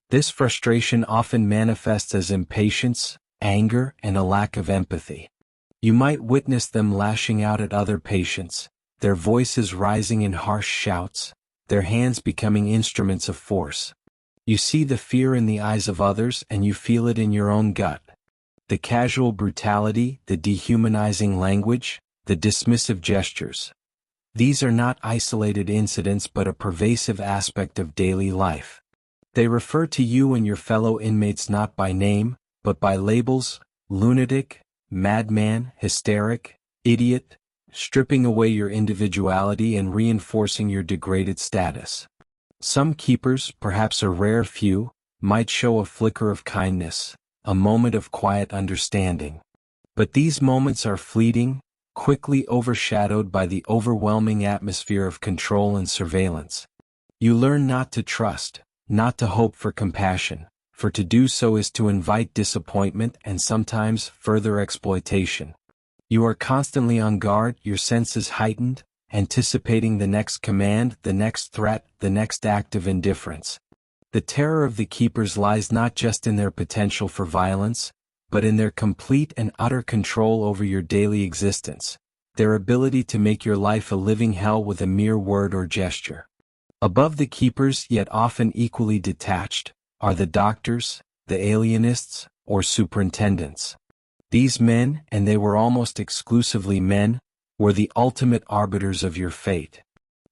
This frustration often manifests as impatience, anger, and a lack of empathy. You might witness them lashing out at other patients, their voices rising in harsh shouts, their hands becoming instruments of force. You see the fear in the eyes of others and you feel it in your own gut. The casual brutality, the dehumanizing language, the dismissive gestures. These are not isolated incidents but a pervasive aspect of daily life. They refer to you and your fellow inmates not by name, but by labels: lunatic, madman, hysteric, idiot, stripping away your individuality and reinforcing your degraded status. Some keepers, perhaps a rare few, might show a flicker of kindness, a moment of quiet understanding. But these moments are fleeting, quickly overshadowed by the overwhelming atmosphere of control and surveillance. You learn not to trust, not to hope for compassion, for to do so is to invite disappointment and sometimes further exploitation. You are constantly on guard, your senses heightened, anticipating the next command, the next threat, the next act of indifference. The terror of the keepers lies not just in their potential for violence, but in their complete and utter control over your daily existence, their ability to make your life a living hell with a mere word or gesture. Above the keepers, yet often equally detached, are the doctors, the alienists, or superintendents. These men, and they were almost exclusively men, were the ultimate arbiters of your fate.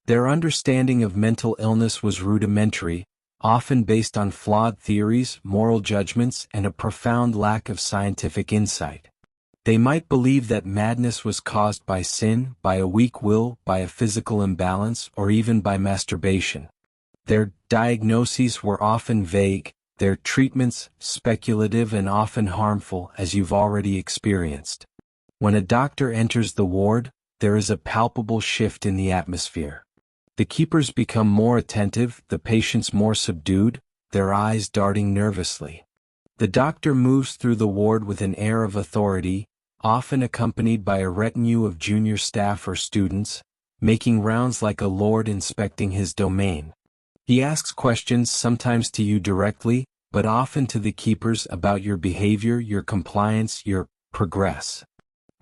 Their understanding of mental illness was rudimentary, often based on flawed theories, moral judgments, and a profound lack of scientific insight. They might believe that madness was caused by sin, by a weak will, by a physical imbalance, or even by masturbation. Their diagnoses were often vague, their treatments speculative and often harmful, as you've already experienced. When a doctor enters the ward, there is a palpable shift in the atmosphere. The keepers become more attentive, the patients more subdued, their eyes darting nervously. The doctor moves through the ward with an air of authority, often accompanied by a retinue of junior staff or students, making rounds like a lord inspecting his domain. He asks questions sometimes to you directly, but often to the keepers about your behavior, your compliance, your progress.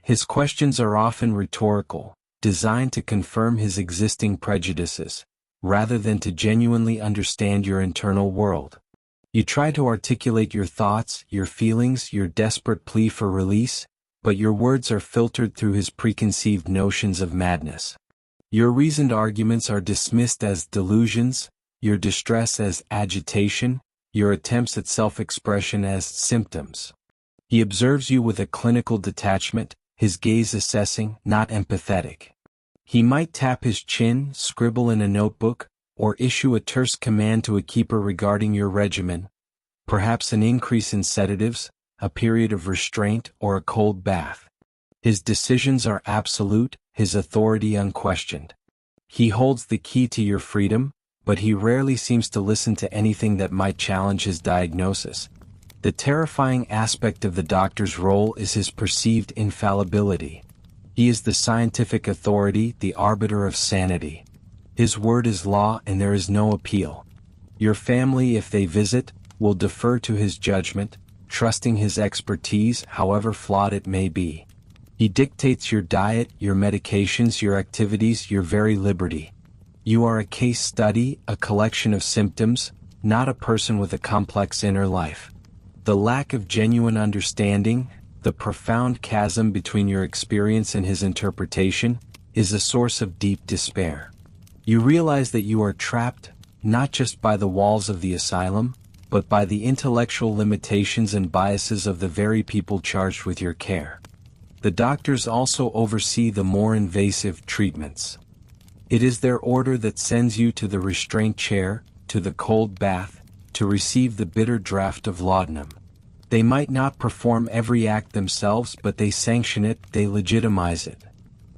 His questions are often rhetorical, designed to confirm his existing prejudices, rather than to genuinely understand your internal world. You try to articulate your thoughts, your feelings, your desperate plea for release, but your words are filtered through his preconceived notions of madness. Your reasoned arguments are dismissed as delusions, your distress as agitation, your attempts at self-expression as symptoms. He observes you with a clinical detachment, his gaze assessing, not empathetic. He might tap his chin, scribble in a notebook, or issue a terse command to a keeper regarding your regimen, perhaps an increase in sedatives, a period of restraint, or a cold bath. His decisions are absolute, his authority unquestioned. He holds the key to your freedom, but he rarely seems to listen to anything that might challenge his diagnosis. The terrifying aspect of the doctor's role is his perceived infallibility. He is the scientific authority, the arbiter of sanity. His word is law and there is no appeal. Your family, if they visit, will defer to his judgment, trusting his expertise, however flawed it may be. He dictates your diet, your medications, your activities, your very liberty. You are a case study, a collection of symptoms, not a person with a complex inner life. The lack of genuine understanding, the profound chasm between your experience and his interpretation, is a source of deep despair. You realize that you are trapped, not just by the walls of the asylum, but by the intellectual limitations and biases of the very people charged with your care. The doctors also oversee the more invasive treatments. It is their order that sends you to the restraint chair, to the cold bath, to receive the bitter draught of laudanum. They might not perform every act themselves, but they sanction it, they legitimize it.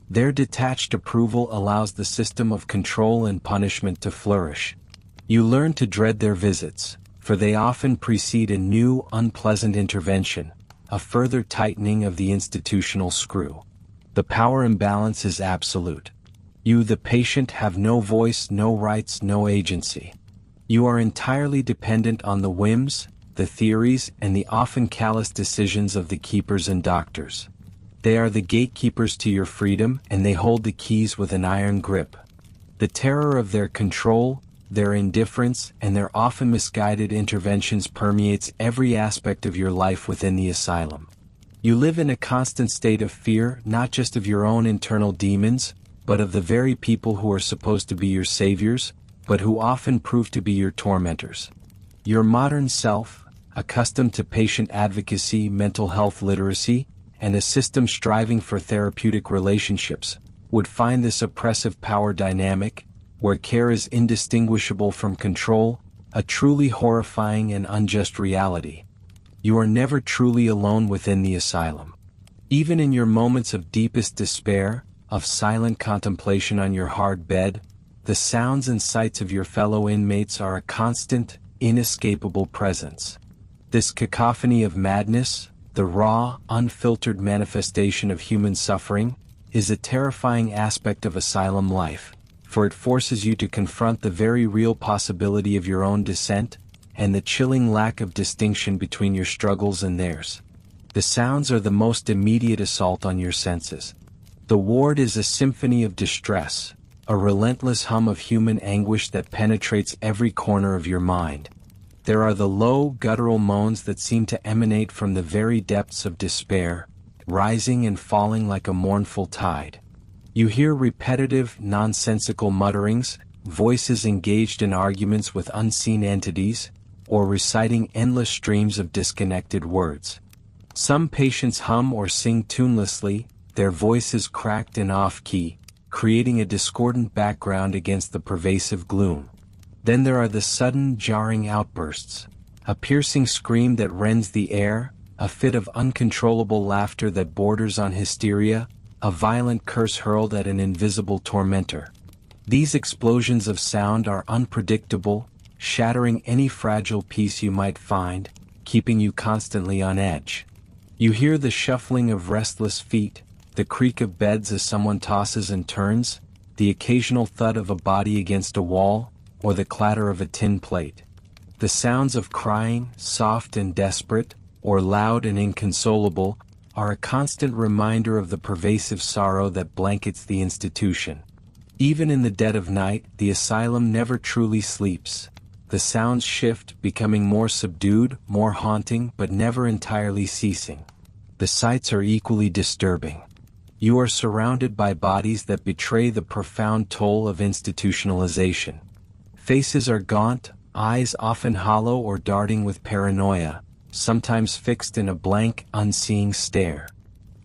Their detached approval allows the system of control and punishment to flourish. You learn to dread their visits, for they often precede a new, unpleasant intervention, a further tightening of the institutional screw. The power imbalance is absolute. You, the patient, have no voice, no rights, no agency. You are entirely dependent on the whims, the theories, and the often callous decisions of the keepers and doctors. They are the gatekeepers to your freedom, and they hold the keys with an iron grip. The terror of their control, their indifference, and their often misguided interventions permeates every aspect of your life within the asylum. You live in a constant state of fear, not just of your own internal demons, but of the very people who are supposed to be your saviors, but who often prove to be your tormentors. Your modern self, accustomed to patient advocacy, mental health literacy, and a system striving for therapeutic relationships, would find this oppressive power dynamic, where care is indistinguishable from control, a truly horrifying and unjust reality. You are never truly alone within the asylum. Even in your moments of deepest despair, of silent contemplation on your hard bed, the sounds and sights of your fellow inmates are a constant, inescapable presence. This cacophony of madness, the raw, unfiltered manifestation of human suffering, is a terrifying aspect of asylum life, for it forces you to confront the very real possibility of your own dissent, and the chilling lack of distinction between your struggles and theirs. The sounds are the most immediate assault on your senses. The ward is a symphony of distress, a relentless hum of human anguish that penetrates every corner of your mind. There are the low, guttural moans that seem to emanate from the very depths of despair, rising and falling like a mournful tide. You hear repetitive, nonsensical mutterings, voices engaged in arguments with unseen entities, or reciting endless streams of disconnected words. Some patients hum or sing tunelessly, their voices cracked and off-key, creating a discordant background against the pervasive gloom. Then there are the sudden, jarring outbursts, a piercing scream that rends the air, a fit of uncontrollable laughter that borders on hysteria, a violent curse hurled at an invisible tormentor. These explosions of sound are unpredictable, shattering any fragile peace you might find, keeping you constantly on edge. You hear the shuffling of restless feet, the creak of beds as someone tosses and turns, the occasional thud of a body against a wall, or the clatter of a tin plate. The sounds of crying, soft and desperate, or loud and inconsolable, are a constant reminder of the pervasive sorrow that blankets the institution. Even in the dead of night, the asylum never truly sleeps. The sounds shift, becoming more subdued, more haunting, but never entirely ceasing. The sights are equally disturbing. You are surrounded by bodies that betray the profound toll of institutionalization. Faces are gaunt, eyes often hollow or darting with paranoia, sometimes fixed in a blank, unseeing stare.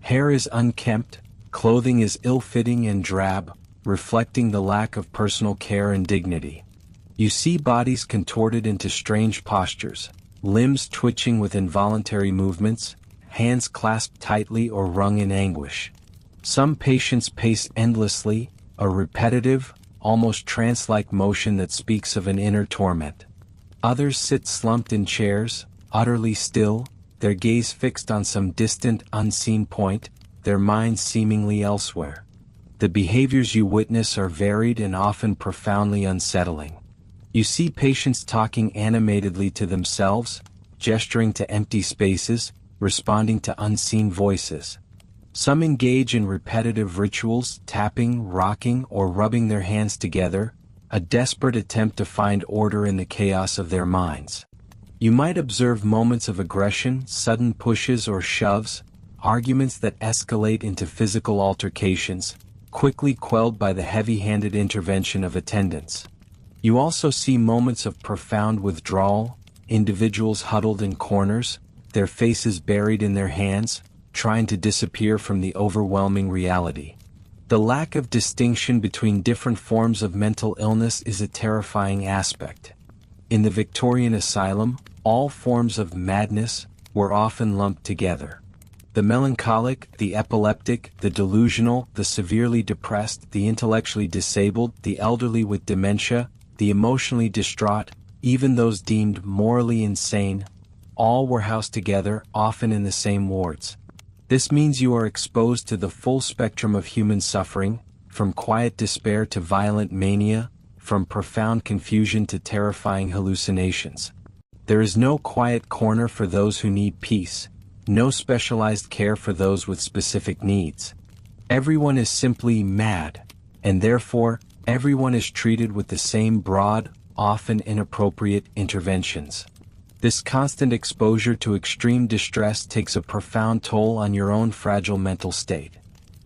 Hair is unkempt, clothing is ill-fitting and drab, reflecting the lack of personal care and dignity. You see bodies contorted into strange postures, limbs twitching with involuntary movements, hands clasped tightly or wrung in anguish. Some patients pace endlessly, a repetitive, almost trance-like motion that speaks of an inner torment. Others sit slumped in chairs, utterly still, their gaze fixed on some distant, unseen point, their minds seemingly elsewhere. The behaviors you witness are varied and often profoundly unsettling. You see patients talking animatedly to themselves, gesturing to empty spaces, responding to unseen voices. Some engage in repetitive rituals, tapping, rocking, or rubbing their hands together, a desperate attempt to find order in the chaos of their minds. You might observe moments of aggression, sudden pushes or shoves, arguments that escalate into physical altercations, quickly quelled by the heavy-handed intervention of attendants. You also see moments of profound withdrawal, individuals huddled in corners, their faces buried in their hands, trying to disappear from the overwhelming reality. The lack of distinction between different forms of mental illness is a terrifying aspect. In the Victorian Asylum, all forms of madness, were often lumped together. The melancholic, the epileptic, the delusional, the severely depressed, the intellectually disabled, the elderly with dementia, the emotionally distraught, even those deemed morally insane, all were housed together, often in the same wards. This means you are exposed to the full spectrum of human suffering, from quiet despair to violent mania, from profound confusion to terrifying hallucinations. There is no quiet corner for those who need peace, no specialized care for those with specific needs. Everyone is simply mad, and therefore, everyone is treated with the same broad, often inappropriate interventions. This constant exposure to extreme distress takes a profound toll on your own fragile mental state.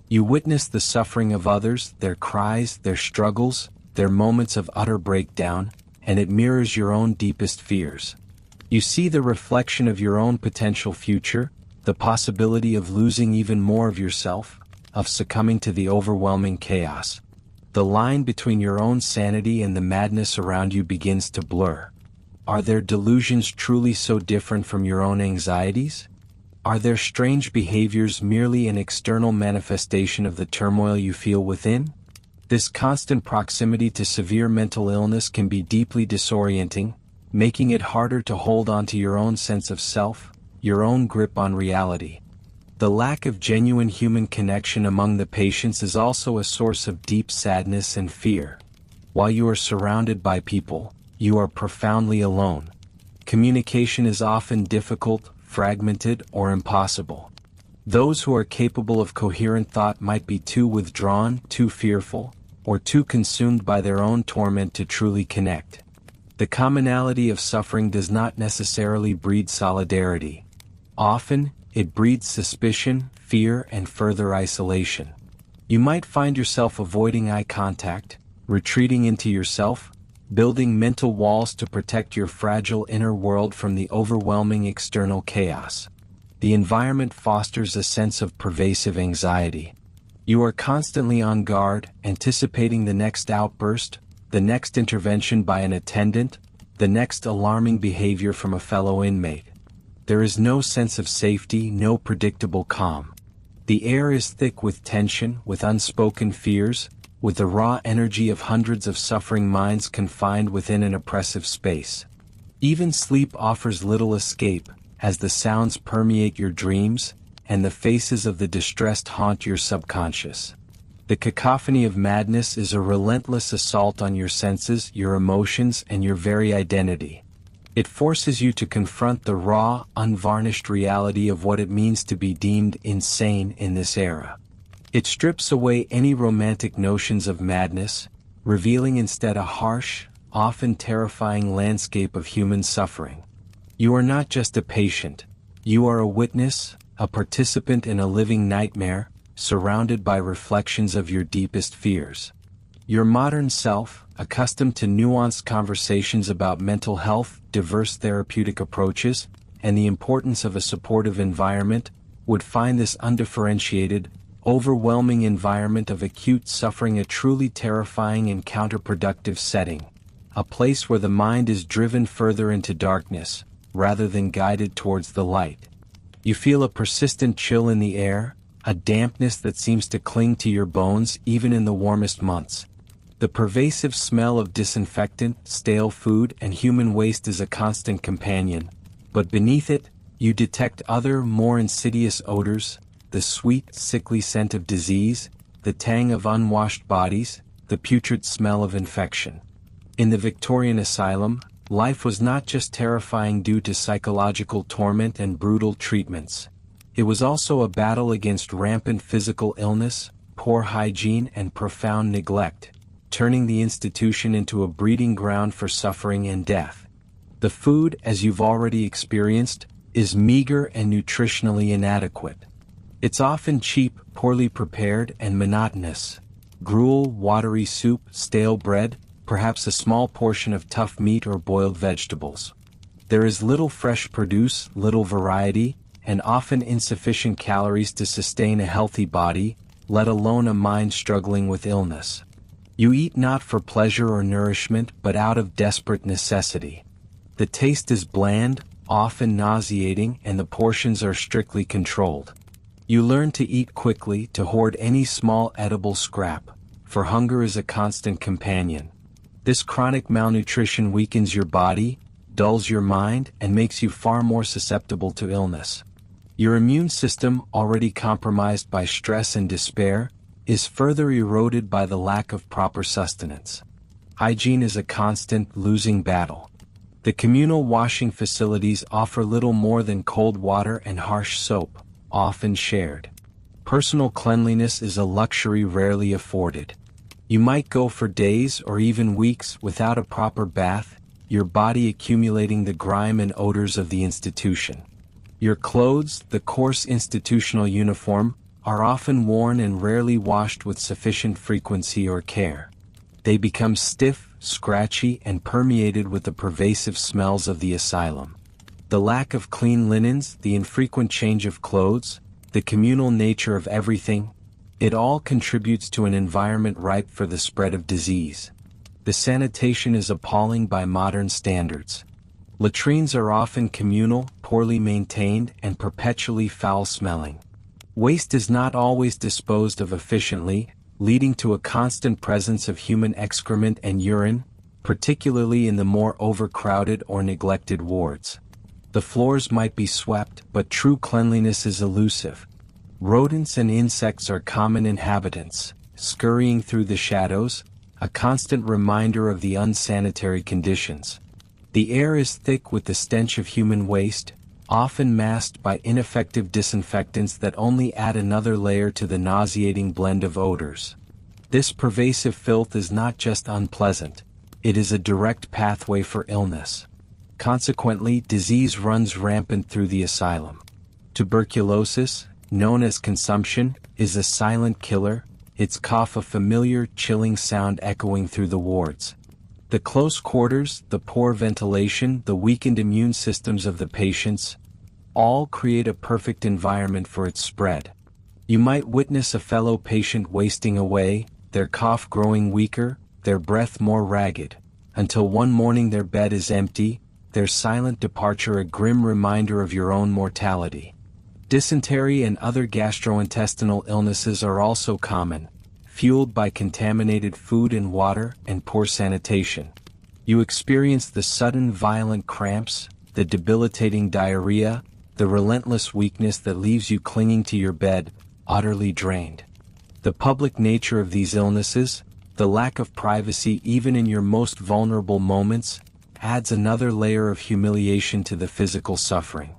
You witness the suffering of others, their cries, their struggles, their moments of utter breakdown, and it mirrors your own deepest fears. You see the reflection of your own potential future, the possibility of losing even more of yourself, of succumbing to the overwhelming chaos. The line between your own sanity and the madness around you begins to blur. Are their delusions truly so different from your own anxieties? Are their strange behaviors merely an external manifestation of the turmoil you feel within? This constant proximity to severe mental illness can be deeply disorienting, making it harder to hold on to your own sense of self, your own grip on reality. The lack of genuine human connection among the patients is also a source of deep sadness and fear. While you are surrounded by people, you are profoundly alone. Communication is often difficult, fragmented, or impossible. Those who are capable of coherent thought might be too withdrawn, too fearful, or too consumed by their own torment to truly connect. The commonality of suffering does not necessarily breed solidarity. Often, it breeds suspicion, fear, and further isolation. You might find yourself avoiding eye contact, retreating into yourself, building mental walls to protect your fragile inner world from the overwhelming external chaos. The environment fosters a sense of pervasive anxiety. You are constantly on guard, anticipating the next outburst, the next intervention by an attendant, the next alarming behavior from a fellow inmate. There is no sense of safety, no predictable calm. The air is thick with tension, with unspoken fears, with the raw energy of hundreds of suffering minds confined within an oppressive space. Even sleep offers little escape, as the sounds permeate your dreams, and the faces of the distressed haunt your subconscious. The cacophony of madness is a relentless assault on your senses, your emotions, and your very identity. It forces you to confront the raw, unvarnished reality of what it means to be deemed insane in this era. It strips away any romantic notions of madness, revealing instead a harsh, often terrifying landscape of human suffering. You are not just a patient, you are a witness, a participant in a living nightmare, surrounded by reflections of your deepest fears. Your modern self, accustomed to nuanced conversations about mental health, diverse therapeutic approaches, and the importance of a supportive environment, would find this undifferentiated, overwhelming environment of acute suffering a truly terrifying and counterproductive setting, a place where the mind is driven further into darkness, rather than guided towards the light. You feel a persistent chill in the air, a dampness that seems to cling to your bones even in the warmest months. The pervasive smell of disinfectant, stale food, and human waste is a constant companion, but beneath it, you detect other, more insidious odors, the sweet, sickly scent of disease, the tang of unwashed bodies, the putrid smell of infection. In the Victorian Asylum, life was not just terrifying due to psychological torment and brutal treatments. It was also a battle against rampant physical illness, poor hygiene, and profound neglect, turning the institution into a breeding ground for suffering and death. The food, as you've already experienced, is meager and nutritionally inadequate. It's often cheap, poorly prepared, and monotonous. Gruel, watery soup, stale bread, perhaps a small portion of tough meat or boiled vegetables. There is little fresh produce, little variety, and often insufficient calories to sustain a healthy body, let alone a mind struggling with illness. You eat not for pleasure or nourishment, but out of desperate necessity. The taste is bland, often nauseating, and the portions are strictly controlled. You learn to eat quickly, to hoard any small edible scrap, for hunger is a constant companion. This chronic malnutrition weakens your body, dulls your mind, and makes you far more susceptible to illness. Your immune system, already compromised by stress and despair, is further eroded by the lack of proper sustenance. Hygiene is a constant, losing battle. The communal washing facilities offer little more than cold water and harsh soap, often shared. Personal cleanliness is a luxury rarely afforded. You might go for days or even weeks without a proper bath, your body accumulating the grime and odors of the institution. Your clothes, the coarse institutional uniform, are often worn and rarely washed with sufficient frequency or care. They become stiff, scratchy, and permeated with the pervasive smells of the asylum. The lack of clean linens, the infrequent change of clothes, the communal nature of everything, it all contributes to an environment ripe for the spread of disease. The sanitation is appalling by modern standards. Latrines are often communal, poorly maintained, and perpetually foul-smelling. Waste is not always disposed of efficiently, leading to a constant presence of human excrement and urine, particularly in the more overcrowded or neglected wards. The floors might be swept, but true cleanliness is elusive. Rodents and insects are common inhabitants, scurrying through the shadows, a constant reminder of the unsanitary conditions. The air is thick with the stench of human waste, often masked by ineffective disinfectants that only add another layer to the nauseating blend of odors. This pervasive filth is not just unpleasant, it is a direct pathway for illness. Consequently, disease runs rampant through the asylum. Tuberculosis, known as consumption, is a silent killer, its cough a familiar, chilling sound echoing through the wards. The close quarters, the poor ventilation, the weakened immune systems of the patients, all create a perfect environment for its spread. You might witness a fellow patient wasting away, their cough growing weaker, their breath more ragged, until one morning their bed is empty, their silent departure a grim reminder of your own mortality. Dysentery and other gastrointestinal illnesses are also common, fueled by contaminated food and water and poor sanitation. You experience the sudden violent cramps, the debilitating diarrhea, the relentless weakness that leaves you clinging to your bed, utterly drained. The public nature of these illnesses, the lack of privacy even in your most vulnerable moments, adds another layer of humiliation to the physical suffering.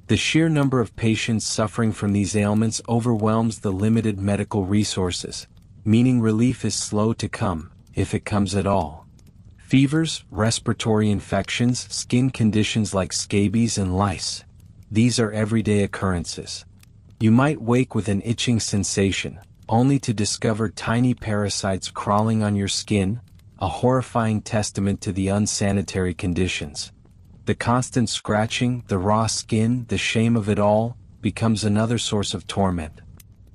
The sheer number of patients suffering from these ailments overwhelms the limited medical resources, meaning relief is slow to come, if it comes at all. Fevers, respiratory infections, skin conditions like scabies and lice. These are everyday occurrences. You might wake with an itching sensation, only to discover tiny parasites crawling on your skin, a horrifying testament to the unsanitary conditions. The constant scratching, the raw skin, the shame of it all, becomes another source of torment.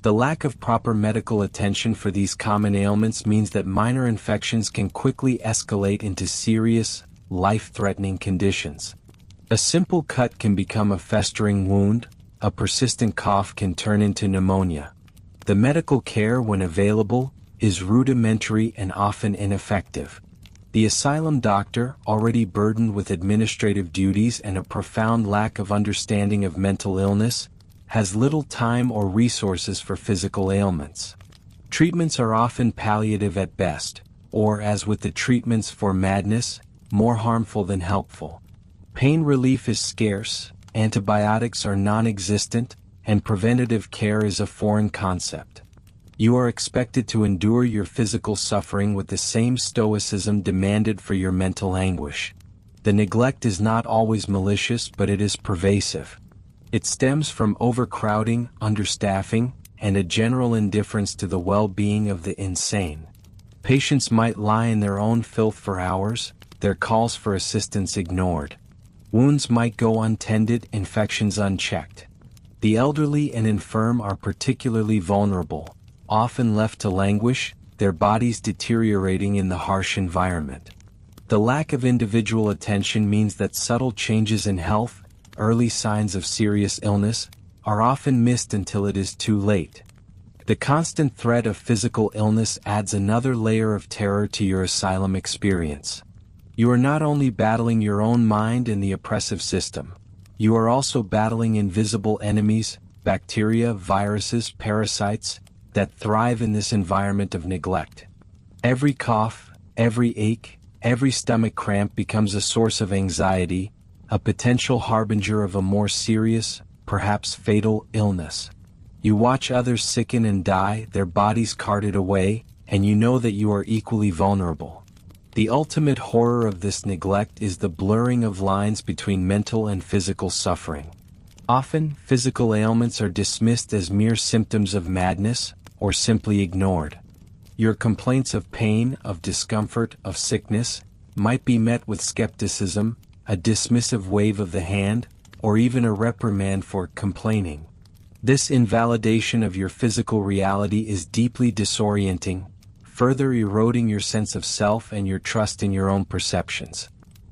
The lack of proper medical attention for these common ailments means that minor infections can quickly escalate into serious, life-threatening conditions. A simple cut can become a festering wound, a persistent cough can turn into pneumonia. The medical care, when available, is rudimentary and often ineffective. The asylum doctor, already burdened with administrative duties and a profound lack of understanding of mental illness, has little time or resources for physical ailments. Treatments are often palliative at best, or as with the treatments for madness, more harmful than helpful. Pain relief is scarce, antibiotics are non-existent, and preventative care is a foreign concept. You are expected to endure your physical suffering with the same stoicism demanded for your mental anguish. The neglect is not always malicious, but it is pervasive. It stems from overcrowding, understaffing, and a general indifference to the well-being of the insane. Patients might lie in their own filth for hours, their calls for assistance ignored. Wounds might go untended, infections unchecked. The elderly and infirm are particularly vulnerable, often left to languish, their bodies deteriorating in the harsh environment. The lack of individual attention means that subtle changes in health, early signs of serious illness, are often missed until it is too late. The constant threat of physical illness adds another layer of terror to your asylum experience. You are not only battling your own mind and the oppressive system, you are also battling invisible enemies, bacteria, viruses, parasites, that thrive in this environment of neglect. Every cough, every ache, every stomach cramp becomes a source of anxiety, a potential harbinger of a more serious, perhaps fatal illness. You watch others sicken and die, their bodies carted away, and you know that you are equally vulnerable. The ultimate horror of this neglect is the blurring of lines between mental and physical suffering. Often, physical ailments are dismissed as mere symptoms of madness, or simply ignored. Your complaints of pain, of discomfort, of sickness, might be met with skepticism, a dismissive wave of the hand, or even a reprimand for complaining. This invalidation of your physical reality is deeply disorienting, further eroding your sense of self and your trust in your own perceptions.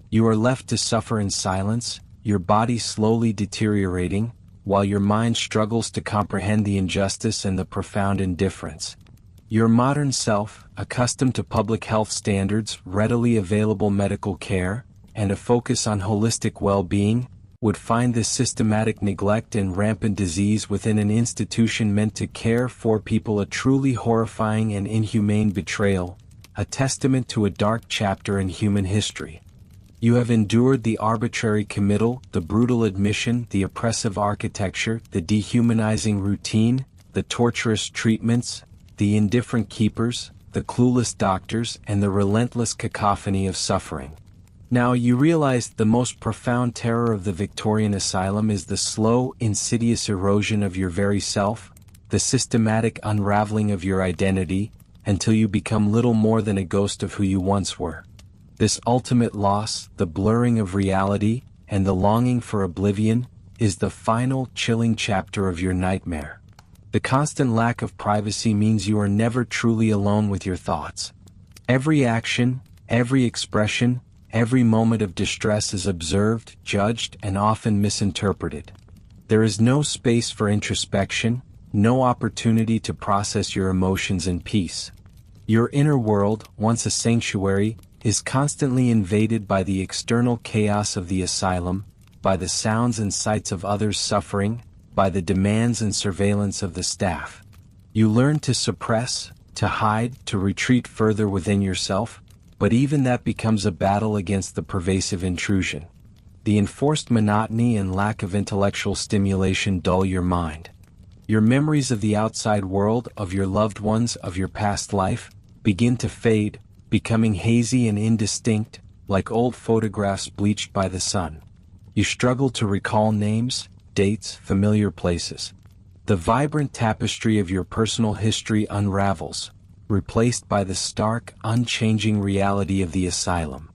You are left to suffer in silence, your body slowly deteriorating, while your mind struggles to comprehend the injustice and the profound indifference. Your modern self, accustomed to public health standards, readily available medical care, and a focus on holistic well-being, would find this systematic neglect and rampant disease within an institution meant to care for people a truly horrifying and inhumane betrayal, a testament to a dark chapter in human history. You have endured the arbitrary committal, the brutal admission, the oppressive architecture, the dehumanizing routine, the torturous treatments, the indifferent keepers, the clueless doctors, and the relentless cacophony of suffering. Now you realize the most profound terror of the Victorian asylum is the slow, insidious erosion of your very self, the systematic unraveling of your identity, until you become little more than a ghost of who you once were. This ultimate loss, the blurring of reality, and the longing for oblivion, is the final, chilling chapter of your nightmare. The constant lack of privacy means you are never truly alone with your thoughts. Every action, every expression, every moment of distress is observed, judged, and often misinterpreted. There is no space for introspection, no opportunity to process your emotions in peace. Your inner world, once a sanctuary, is constantly invaded by the external chaos of the asylum, by the sounds and sights of others suffering, by the demands and surveillance of the staff. You learn to suppress, to hide, to retreat further within yourself, but even that becomes a battle against the pervasive intrusion. The enforced monotony and lack of intellectual stimulation dull your mind. Your memories of the outside world, of your loved ones, of your past life, begin to fade, becoming hazy and indistinct, like old photographs bleached by the sun. You struggle to recall names, dates, familiar places. The vibrant tapestry of your personal history unravels, replaced by the stark, unchanging reality of the asylum.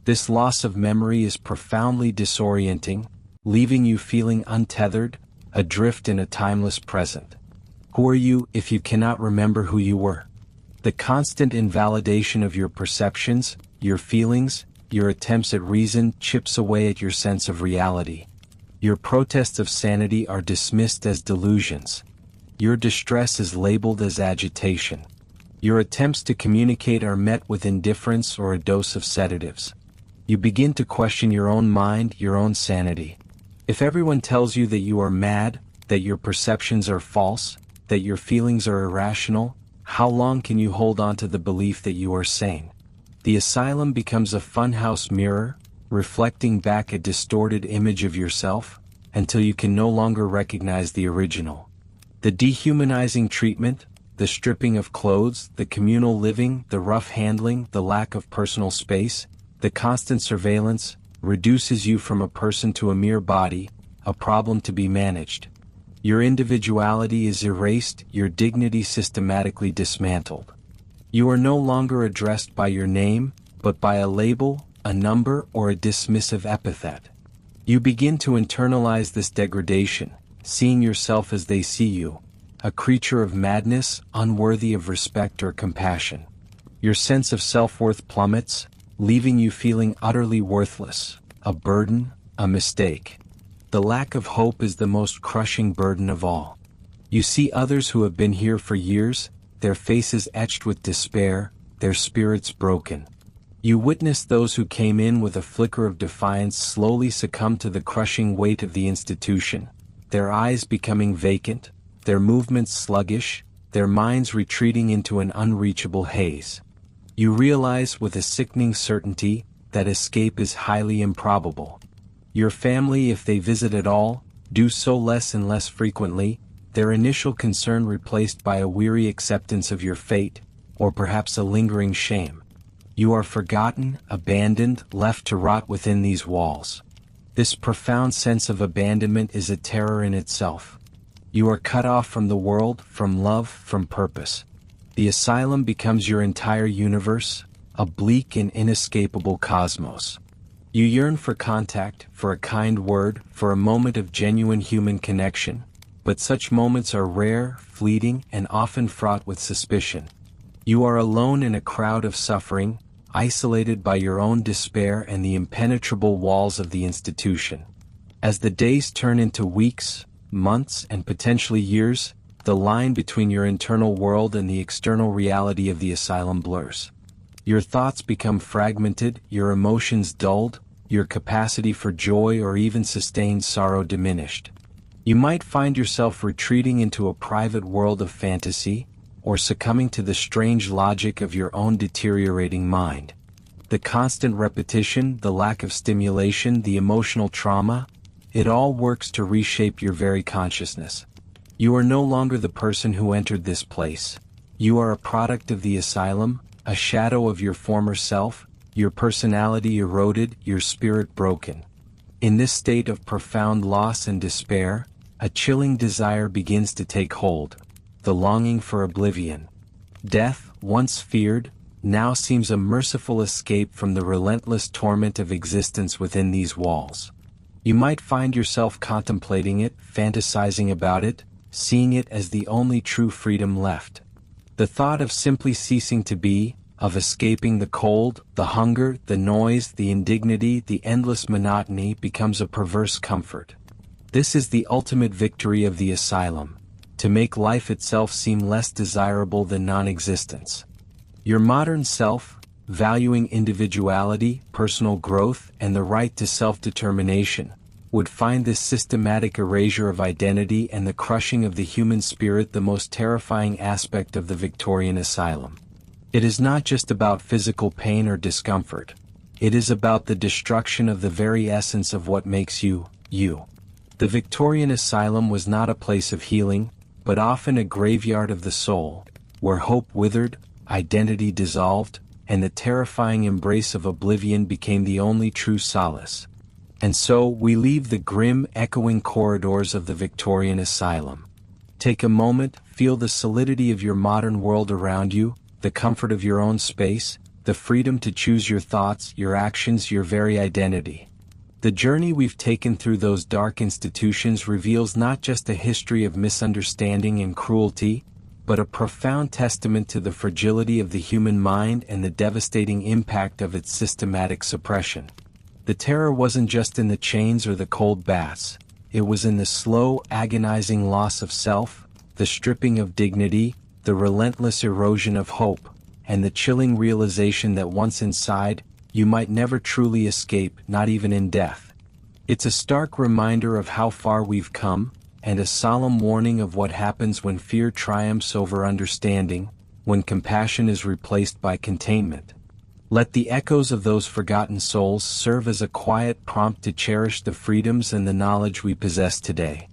This loss of memory is profoundly disorienting, leaving you feeling untethered, adrift in a timeless present. Who are you if you cannot remember who you were? The constant invalidation of your perceptions, your feelings, your attempts at reason chips away at your sense of reality. Your protests of sanity are dismissed as delusions. Your distress is labeled as agitation. Your attempts to communicate are met with indifference or a dose of sedatives. You begin to question your own mind, your own sanity. If everyone tells you that you are mad, that your perceptions are false, that your feelings are irrational, how long can you hold on to the belief that you are sane? The asylum becomes a funhouse mirror, reflecting back a distorted image of yourself, until you can no longer recognize the original. The dehumanizing treatment, the stripping of clothes, the communal living, the rough handling, the lack of personal space, the constant surveillance, reduces you from a person to a mere body, a problem to be managed. Your individuality is erased, your dignity systematically dismantled. You are no longer addressed by your name, but by a label, a number, or a dismissive epithet. You begin to internalize this degradation, seeing yourself as they see you, a creature of madness, unworthy of respect or compassion. Your sense of self-worth plummets, leaving you feeling utterly worthless, a burden, a mistake. The lack of hope is the most crushing burden of all. You see others who have been here for years, their faces etched with despair, their spirits broken. You witness those who came in with a flicker of defiance slowly succumb to the crushing weight of the institution, their eyes becoming vacant, their movements sluggish, their minds retreating into an unreachable haze. You realize with a sickening certainty that escape is highly improbable. Your family, if they visit at all, do so less and less frequently, their initial concern replaced by a weary acceptance of your fate, or perhaps a lingering shame. You are forgotten, abandoned, left to rot within these walls. This profound sense of abandonment is a terror in itself. You are cut off from the world, from love, from purpose. The asylum becomes your entire universe, a bleak and inescapable cosmos. You yearn for contact, for a kind word, for a moment of genuine human connection, but such moments are rare, fleeting, and often fraught with suspicion. You are alone in a crowd of suffering, isolated by your own despair and the impenetrable walls of the institution. As the days turn into weeks, months, and potentially years, the line between your internal world and the external reality of the asylum blurs. Your thoughts become fragmented, your emotions dulled, your capacity for joy or even sustained sorrow diminished. You might find yourself retreating into a private world of fantasy, or succumbing to the strange logic of your own deteriorating mind. The constant repetition, the lack of stimulation, the emotional trauma, it all works to reshape your very consciousness. You are no longer the person who entered this place. You are a product of the asylum, a shadow of your former self, your personality eroded, your spirit broken. In this state of profound loss and despair, a chilling desire begins to take hold, the longing for oblivion. Death, once feared, now seems a merciful escape from the relentless torment of existence within these walls. You might find yourself contemplating it, fantasizing about it, seeing it as the only true freedom left. The thought of simply ceasing to be, of escaping the cold, the hunger, the noise, the indignity, the endless monotony becomes a perverse comfort. This is the ultimate victory of the asylum, to make life itself seem less desirable than non-existence. Your modern self, valuing individuality, personal growth, and the right to self-determination, would find this systematic erasure of identity and the crushing of the human spirit the most terrifying aspect of the Victorian asylum. It is not just about physical pain or discomfort. It is about the destruction of the very essence of what makes you, you. The Victorian asylum was not a place of healing, but often a graveyard of the soul, where hope withered, identity dissolved, and the terrifying embrace of oblivion became the only true solace. And so we leave the grim, echoing corridors of the Victorian asylum. Take a moment, feel the solidity of your modern world around you, the comfort of your own space, the freedom to choose your thoughts, your actions, your very identity. The journey we've taken through those dark institutions reveals not just a history of misunderstanding and cruelty, but a profound testament to the fragility of the human mind and the devastating impact of its systematic suppression. The terror wasn't just in the chains or the cold baths, it was in the slow, agonizing loss of self, the stripping of dignity, the relentless erosion of hope, and the chilling realization that once inside, you might never truly escape, not even in death. It's a stark reminder of how far we've come, and a solemn warning of what happens when fear triumphs over understanding, when compassion is replaced by containment. Let the echoes of those forgotten souls serve as a quiet prompt to cherish the freedoms and the knowledge we possess today.